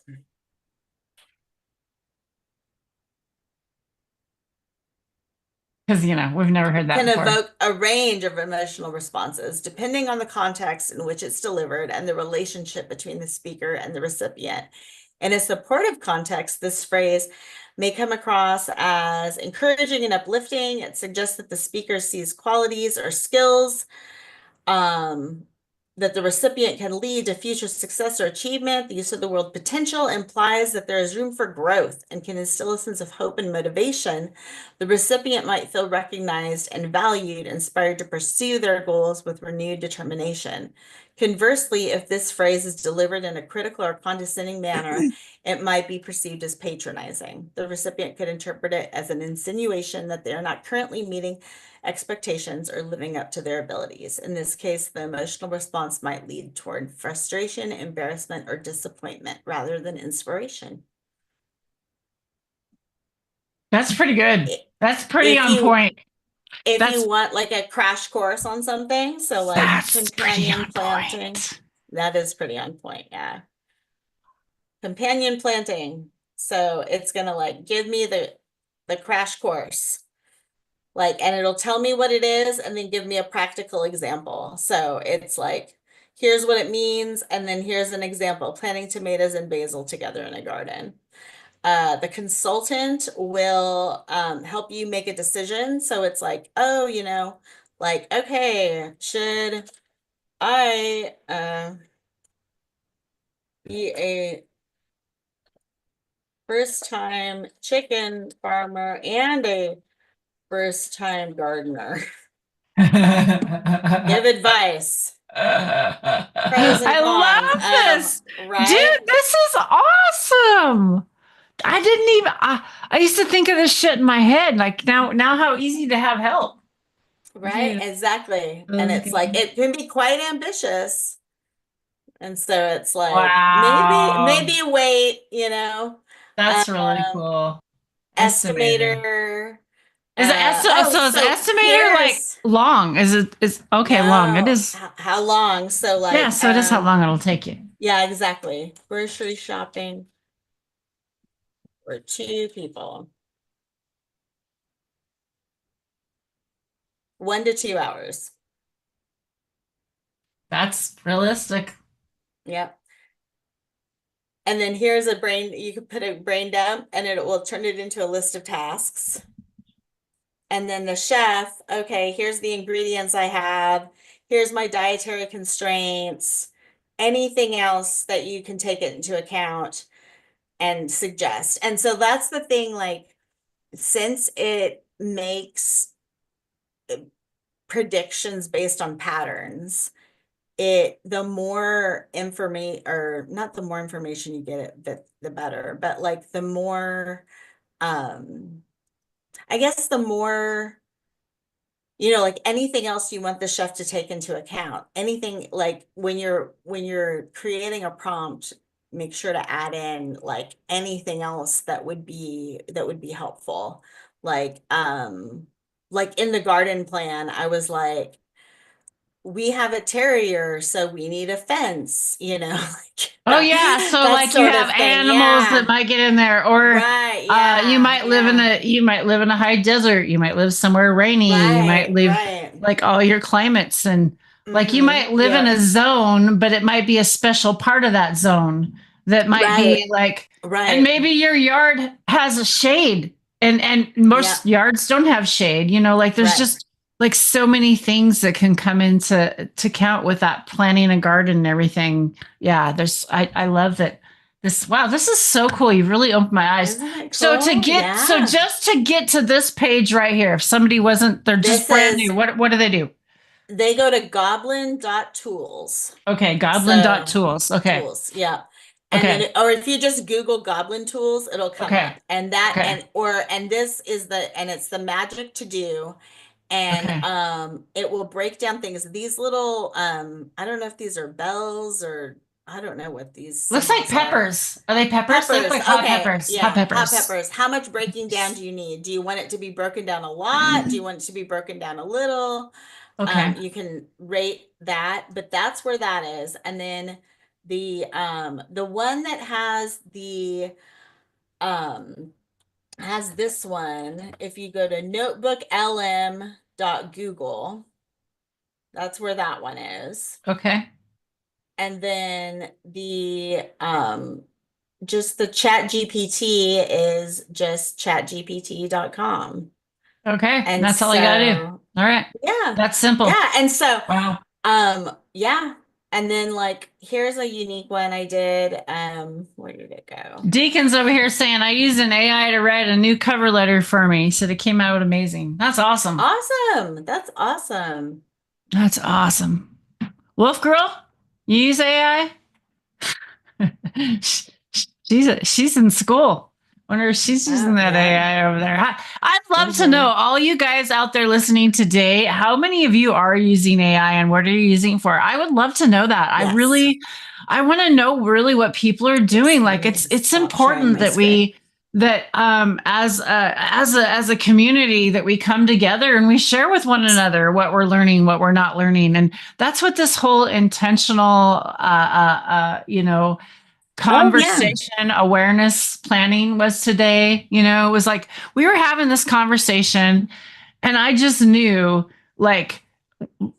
Because we've never heard that Can before. evoke a range of emotional responses depending on the context in which it's delivered and the relationship between the speaker and the recipient. In a supportive context, this phrase may come across as encouraging and uplifting. It suggests that the speaker sees qualities or skills that the recipient can lead to future success or achievement. The use of the word potential implies that there is room for growth and can instill a sense of hope and motivation. The recipient might feel recognized and valued, inspired to pursue their goals with renewed determination. Conversely, if this phrase is delivered in a critical or condescending manner, it might be perceived as patronizing. The recipient could interpret it as an insinuation that they are not currently meeting expectations or living up to their abilities. In this case, the emotional response might lead toward frustration, embarrassment, or disappointment rather than inspiration. That's pretty good. That's pretty If on point. If That's you want like a crash course on something, so like that's pretty companion on planting, point. that is pretty on point. Yeah. Companion planting. So it's gonna like give me the crash course. Like, and it'll tell me what it is and then give me a practical example. So it's like, here's what it means, and then here's an example, planting tomatoes and basil together in a garden. The consultant will help you make a decision. So it's like, oh, like, okay, should I be a first-time chicken farmer and a first-time gardener? Give advice. Pros and I cons. love Oh, this. right? Dude, this is awesome. I didn't even I used to think of this shit in my head. Like now how easy to have help. Right? Dude. Exactly. And it's Okay. like it can be quite ambitious. And so it's like Wow. maybe wait, That's really um, cool. Estimator. estimator. Is it so is So estimator like here's long? Is okay, long. It no, is. how long? So Yeah, like so it is how long it'll take you. yeah, exactly. Grocery shopping for 2 people. 1 to 2 hours. That's realistic. Yep. And then here's you can put a brain dump and it will turn it into a list of tasks. And then the chef, okay, here's the ingredients I have. Here's my dietary constraints. Anything else that you can take it into account and suggest. And so that's the thing, like, since it makes predictions based on patterns, the more information, or not the more information you get it, the better, but like the more I guess the more, like anything else you want the chef to take into account, anything like when you're creating a prompt, make sure to add in like anything else that would be helpful. Like in the garden plan, I was like, we have a terrier, so we need a fence, like Oh yeah, so that like you sort have of thing. animals that Yeah. might get in there, or Right. you Yeah. might live in Yeah. a high desert. You might live somewhere rainy. You might Right. live Right. like all your climates, and like you Mm-hmm. might live in Yep. a zone, but it might be a special part of that zone that might be Right. like, and Right. maybe your yard has a shade, and Yeah. most yards don't have shade. Like there's Right. just like so many things that can come into to count with that planting a garden and everything. Yeah, I love that. This is so cool. You really opened my eyes. Isn't it So cool? Yeah. just to get to this page right here, if somebody wasn't, they're just This brand is, new. What do they do? they go to goblin.tools. Okay, So goblin.tools. Okay. tools, yeah. And then, Okay. or if you just Google Goblin tools, it'll come Okay. up. And that, Okay. and this is and it's the magic to do. And Okay. it will break down things. These little, I don't know if these are bells or I don't know what these Looks like symbols are. peppers. Are they peppers? They look Peppers. like hot Okay. peppers. Hot Yeah. Hot peppers. peppers. How much breaking down do you need? Do you want it to be broken down a lot? Do you want it to be broken down a little? Okay. You can rate that, but that's where that is. And then the one that has this one, if you go to notebooklm.google, that's where that one is. Okay. And then just the chat GPT is just chatgpt.com. Okay. And That's all you gotta do. so, All right. yeah. That's simple. Yeah. And so, Wow. yeah. And then like, here's a unique one I did. Where did it go? Deacon's over here saying I used an AI to write a new cover letter for me. He said it came out amazing. That's awesome. Awesome. That's awesome. That's awesome. Wolf Girl, you use AI? She's in school. Wonder if she's using that AI over there. I'd love to know, all you guys out there listening today, how many of you are using AI and what are you using for? I would love to know that. Yes. I want to know really what people are doing. Like it's important that as a community that we come together and we share with one another what we're learning, what we're not learning, and that's what this whole intentional conversation awareness planning was today. It was like we were having this conversation and I just knew, like, a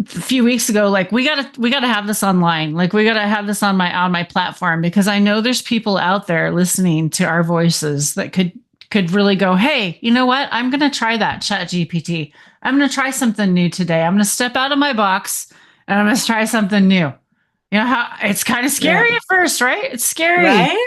few weeks ago, like we gotta have this online, like we gotta have this on my platform, because I know there's people out there listening to our voices that could really go, hey, you know what, I'm gonna try that chat GPT. I'm gonna try something new today. I'm gonna step out of my box and I'm gonna try something new. How it's kind of scary at first, right? It's scary. Right?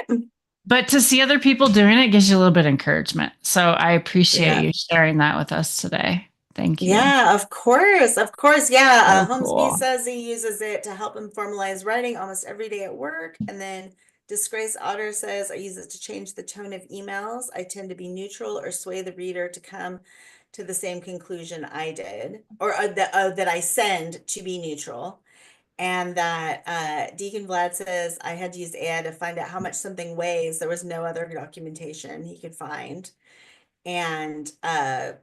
But to see other people doing it gives you a little bit of encouragement. So I appreciate you sharing that with us today. Thank you. Yeah, of course. Of course. Yeah. So Holmesby cool. says he uses it to help him formalize writing almost every day at work. And then Disgrace Otter says, I use it to change the tone of emails. I tend to be neutral or sway the reader to come to the same conclusion I did, or that I send to be neutral. And that Deacon Vlad says, I had to use AI to find out how much something weighs. There was no other documentation he could find. And a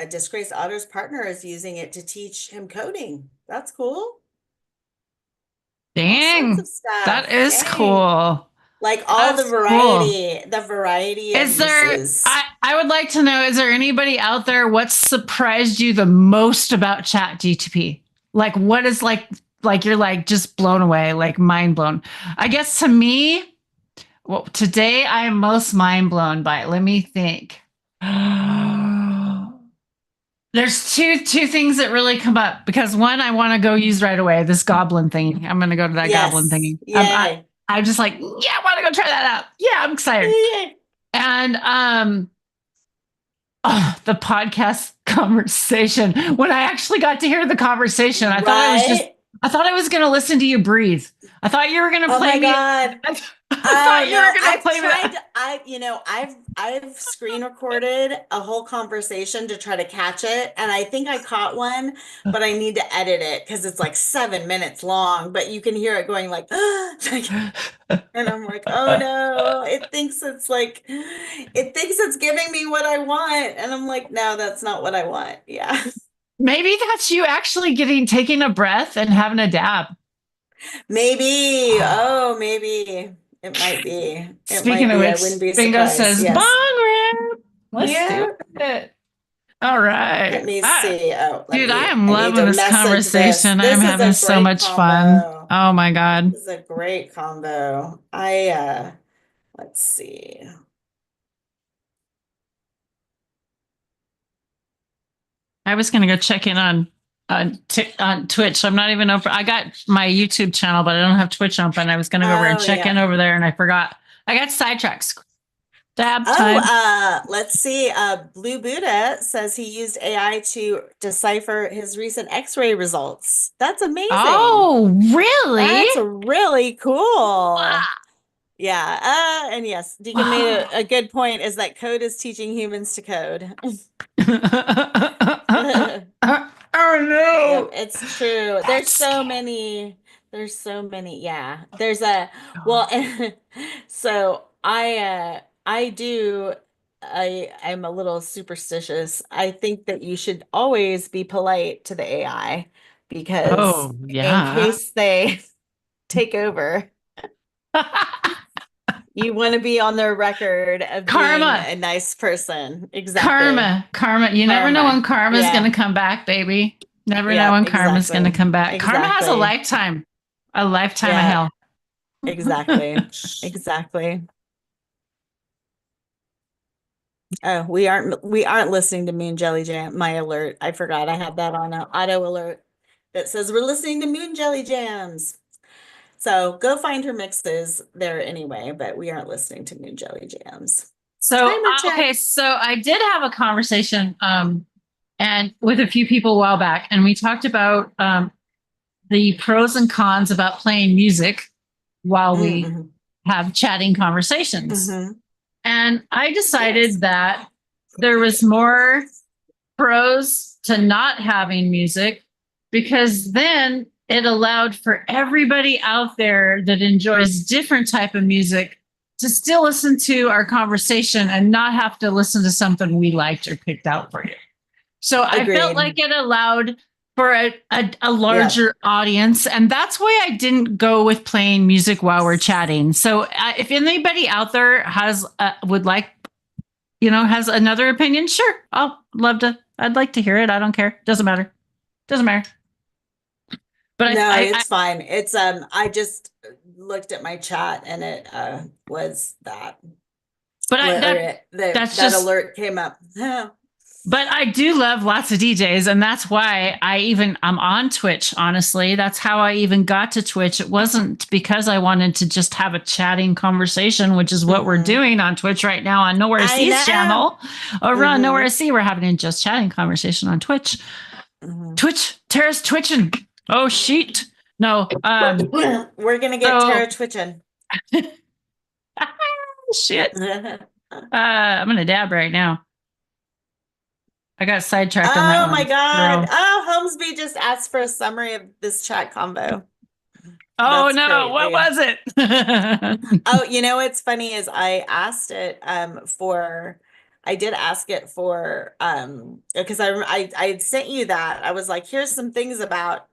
Disgraced Otter's partner is using it to teach him coding. That's cool. All sorts Dang, of stuff. that is Dang. cool. Like all That's the variety, the variety of Is there, uses. I would like to know, is there anybody out there, what surprised you the most about Chat GTP? Like what is like you're like just blown away, like mind blown. I guess to me, well, today I am most mind blown by it. Let me think. There's two things that really come up, because one I want to go use right away. This goblin thing. I'm going to go to that goblin thingy. Yay. I'm just like, yeah, I want to go try that out. Yeah, I'm excited. Yay. And the podcast conversation. When I actually got to hear the conversation, I thought I was going to listen to you breathe. I thought you were going to play me. God. I thought you were going to play me. I've screen recorded a whole conversation to try to catch it, and I think I caught one, but I need to edit it because it's like 7 minutes long. But you can hear it going like, and I'm like, oh no, it thinks it's giving me what I want, and I'm like, no, that's not what I want. Yeah. Maybe that's you actually taking a breath and having a dab. Maybe. Oh, maybe. It might be. Speaking of which, I wouldn't be Bingo surprised. says, Yes. bong rip. Let's do it. All right. Let me see. I am loving this conversation. I'm having so much fun. Oh my God. This is a great combo. Let's see. I was going to go check in on Twitch. I'm not even open. I got my YouTube channel, but I don't have Twitch open. I was going to go over and check in over there, and I forgot. I got sidetracked. Dab time. Let's see. Blue Buddha says he used AI to decipher his recent X-ray results. That's amazing. Oh, really? That's really cool. Wow. Yeah. And yes, Deacon made a good point, is that code is teaching humans to code. Oh no. Yep, it's true. There's so many. Yeah. There's a well, so I'm a little superstitious. I think that you should always be polite to the AI, because Oh, in yeah. case they take over, you want to be on their record of Karma. being a nice person. Exactly. Karma. You never know when karma's Yeah. going to come back, baby. Never Yeah, know when karma's going to exactly. come back. Karma has a Exactly. lifetime of Yeah. hell. Exactly. Exactly. Oh, we aren't listening to Moon Jelly Jam. My alert. I forgot I had that on auto alert that says we're listening to Moon Jelly Jams. So go find her mixes there anyway, but we aren't listening to Moon Jelly Jams. So, Timer check. okay, so I did have a conversation and with a few people a while back, and we talked about the pros and cons about playing music while we Mhm. have chatting conversations. Mhm. And I decided Yes. that there was more pros to not having music, because then it allowed for everybody out there that enjoys different type of music to still listen to our conversation and not have to listen to something we liked or picked out for you. So I felt Agreed. like it allowed for a larger audience. And that's why I didn't go with playing music while we're chatting. So if anybody out there has would like, has another opinion, sure, I'd like to hear it. I don't care. Doesn't matter. But No, it's fine. It's I just looked at my chat and it was that. But that alert came up. But I do love lots of DJs, and that's why I'm on Twitch, honestly. That's how I even got to Twitch. It wasn't because I wanted to just have a chatting conversation, which is what we're doing on Twitch right now on Nowherecee's channel. Over on Nowherecee, we're having a just chatting conversation on Twitch. Twitch, Tara's twitching. Oh, shit. No. We're going to get Tara twitching. Shit. I'm going to dab right now. I got sidetracked on that one. Oh my God. Oh, Holmesby just asked for a summary of this chat combo. Oh, that's no. Great. What was it? Oh, what's funny is I asked it I did ask it for because I had sent you that. I was like, here's some things about,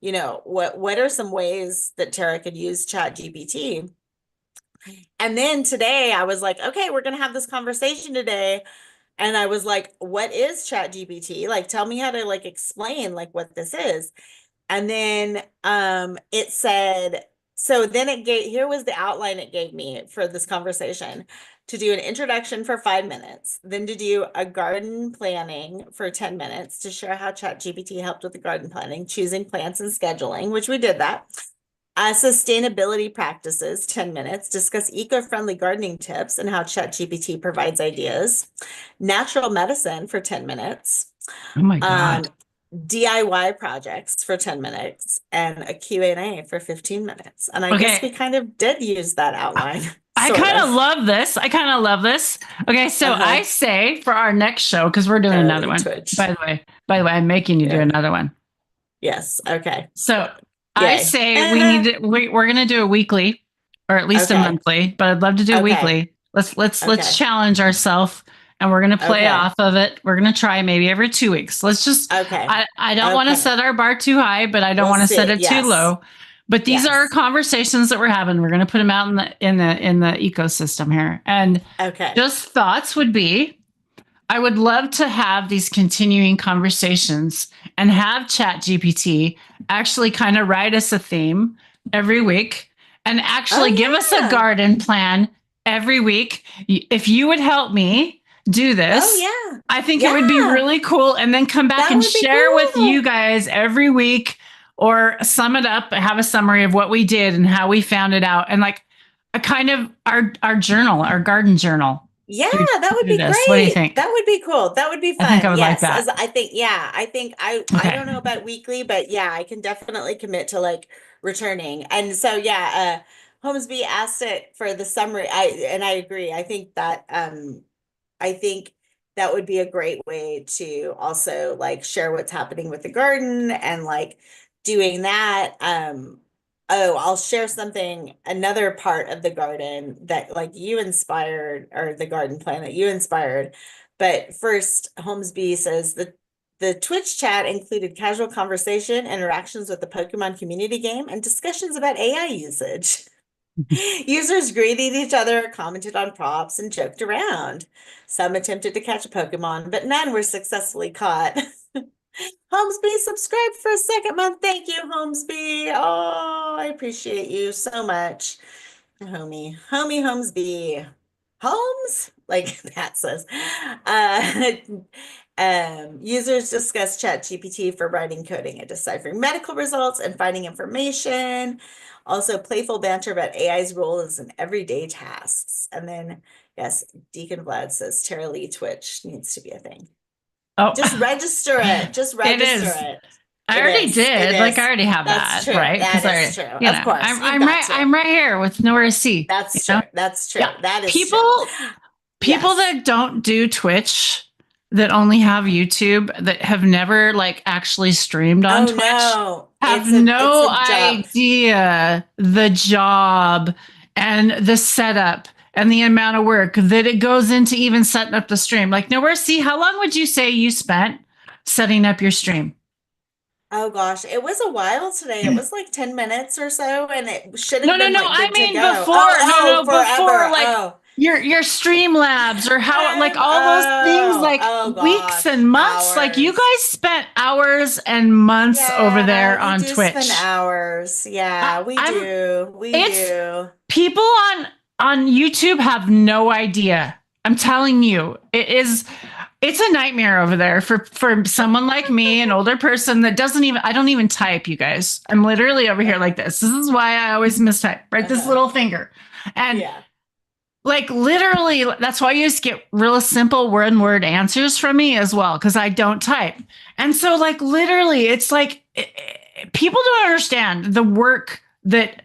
what are some ways that Tara could use Chat GPT. And then today I was like, okay, we're going to have this conversation today. And I was like, what is Chat GPT? Like, tell me how to explain what this is. And then it said, so then here was the outline it gave me for this conversation: to do an introduction for 5 minutes, then to do a garden planning for 10 minutes, to share how Chat GPT helped with the garden planning, choosing plants and scheduling, which we did that. Sustainability practices, 10 minutes, discuss eco-friendly gardening tips and how ChatGPT provides ideas. Natural medicine for 10 minutes. Oh my God. DIY projects for 10 minutes and a Q&A for 15 minutes. And I guess we kind of did use that outline. I kind of love this. Okay, so I say for our next show, because we're doing another one. Twitch. By the way, I'm making you do another one. Yes. Okay. So I say we're going to do a weekly, or at least a monthly, but I'd love to do a weekly. Let's challenge ourselves, and we're going to play off of it. We're going to try maybe every 2 weeks. Let's just, I don't want to set our bar too high, but I don't want to set it too low. But these are conversations that we're having. We're going to put them out in the ecosystem here. And just thoughts would be, I would love to have these continuing conversations and have Chat GPT actually kind of write us a theme every week and actually give us a garden plan every week. If you would help me do this. Oh yeah. I think it would be Yeah. really cool. And then come back That and would be share with cool. you guys every week, or sum it up, have a summary of what we did and how we found it out. And like a kind of our journal, our garden journal. Yeah, Do that would be this. What do you great. think? That would be cool. That would be I think I fun. would like Yes, that. as I think, yeah, I think I Okay. don't know about weekly, but yeah, I can definitely commit to like returning. And so yeah, Holmesby asked it for the summary. I agree. I think that would be a great way to also like share what's happening with the garden and like doing that. Oh, I'll share something, another part of the garden that like you inspired, or the garden plan that you inspired. But first, Holmesby says the Twitch chat included casual conversation, interactions with the Pokemon community game, and discussions about AI usage. Users greeted each other, commented on props, and joked around. Some attempted to catch a Pokemon, but none were successfully caught. Holmesby subscribed for a second month. Thank you, Holmesby. Oh, I appreciate you so much. Homie Holmesby. Holmes? Like that says. Uh, users discussed ChatGPT for writing, coding, and deciphering medical results and finding information. Also, playful banter about AI's role as in everyday tasks. And then, yes, Deacon Vlad says Tara Lee Twitch needs to be a thing. Oh, Just register it. Just register it. I It already is. It did. Like I is. already have That's that, true. right? That Because is true. you Of know, course. You've I'm got right. to. I'm right here with Nowherecee. That's you know? true. That's true. Yeah. That is People true. people Yes. that don't do Twitch, that only have YouTube, that have never like actually streamed on Oh Twitch, no. have It's a no job. idea the job and the setup and the amount of work that it goes into even setting up the stream. Like Nowherecee, how long would you say you spent setting up your stream? Oh gosh, it was a while today. It was like 10 minutes or so, and it should No, have no, been no. like I good to mean go. before. Oh, Before forever. like Oh. your Streamlabs or how like all those things, like oh weeks gosh, and months. Like you hours. guys spent hours and months over there Yeah, we on do spend Twitch. hours. Yeah, we I'm do. We it's do. people on YouTube have no idea. I'm telling you, it's a nightmare over there for someone like me, an older person that doesn't even, I don't even type, you guys. I'm literally over here like this. This is why I always mistype, right? This little finger. And Yeah. like literally, that's why you just get real simple word answers from me as well, because I don't type. And so like literally, it's like people don't understand the work that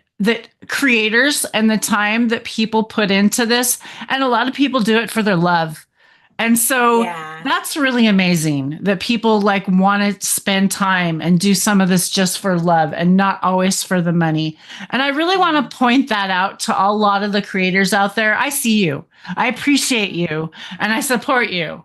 creators and the time that people put into this. And a lot of people do it for their love. And so Yeah. that's really amazing that people like want to spend time and do some of this just for love and not always for the money. And I really want to point that out to a lot of the creators out there. I see you. I appreciate you and I support you.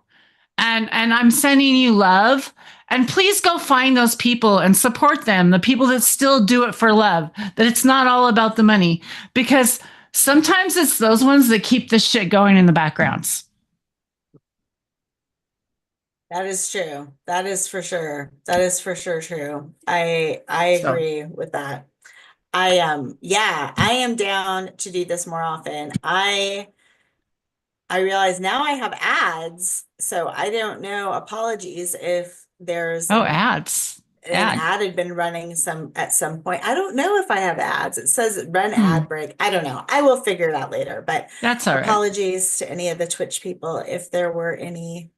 And I'm sending you love. And please go find those people and support them, the people that still do it for love, that it's not all about the money, because sometimes it's those ones that keep the shit going in the backgrounds. That is true. That is for sure. That is for sure true. I agree with that. Yeah, I am down to do this more often. I realize now I have ads, so I don't know. Apologies if there's Ads. an ad had been running at some point. I don't know if I have ads. It says run Hmm. ad break. I don't know. I will figure it out later, but That's all right. apologies to any of the Twitch people if there were any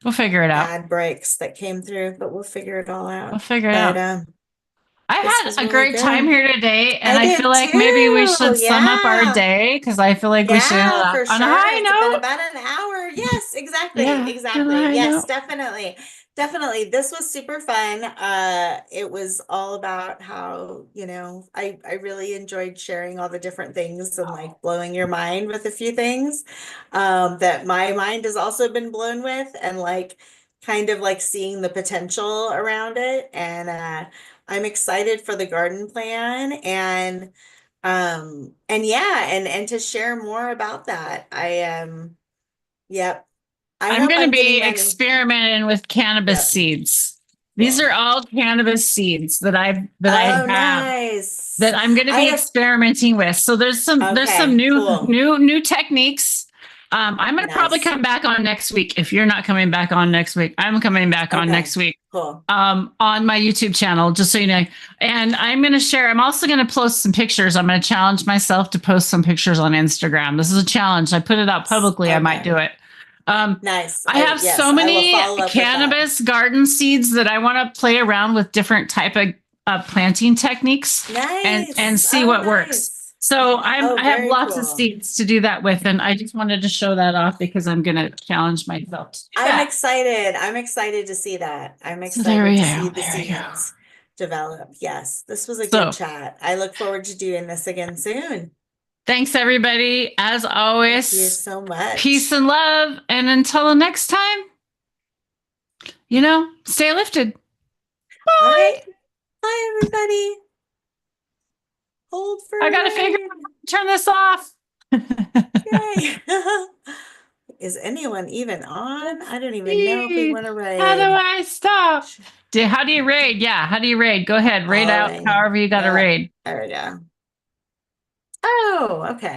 We'll figure it out. ad breaks that came through, but we'll figure it all out. We'll figure it But out. I this had was a really great good. time here today, and I I did feel like maybe we should too. sum up our Yeah. day, because I feel like we should end Yeah, up for on a sure. high It's been note. about an hour. Yes, exactly. Yeah, on a Exactly. high Yes, note. definitely. Definitely. This was super fun. It was all about how, I really enjoyed sharing all the different things and like blowing your mind with a few things that my mind has also been blown with, and like kind of like seeing the potential around it. And I'm excited for the garden plan, and yeah, and to share more about that. Yep. I I'm hope going to I'm getting be many. experimenting with cannabis Yep. seeds. These Cool. are all cannabis seeds that I Oh, have nice. that I'm going to I be have experimenting with. So there's some Okay, new cool. new techniques I'm going to probably Nice. come back on next week. If you're not coming back on next week, I'm coming back on Okay. next week. Cool. On my YouTube channel, just so you know. And I'm going to share, I'm also going to post some pictures. I'm going to challenge myself to post some pictures on Instagram. This is a challenge. I put it out publicly. I might Okay. do it. Nice. I have yes, so I will many follow up with that. cannabis garden seeds that I want to play around with different type of planting techniques Nice. and see Oh, what works. nice. So I have very lots of cool. seeds to do that with, and I just wanted to show that off because I'm going to challenge myself to do I'm that. excited. I'm excited to see that. I'm So there we excited to go. see the There we go. seeds develop. Yes, this was a So- good chat. I look forward to doing this again soon. Thanks, everybody. As always, Thank you so much. peace and love. And until the next time, stay lifted. Bye. All right. Bye, everybody. Hold for I got to figure out how to turn this off. Yay. Is anyone even on? I don't even know if we want to raid. How do I stop? How do you raid? Yeah, how do you raid? Go ahead, raid out Following. however you got to Yeah. raid. There we go. Oh, okay.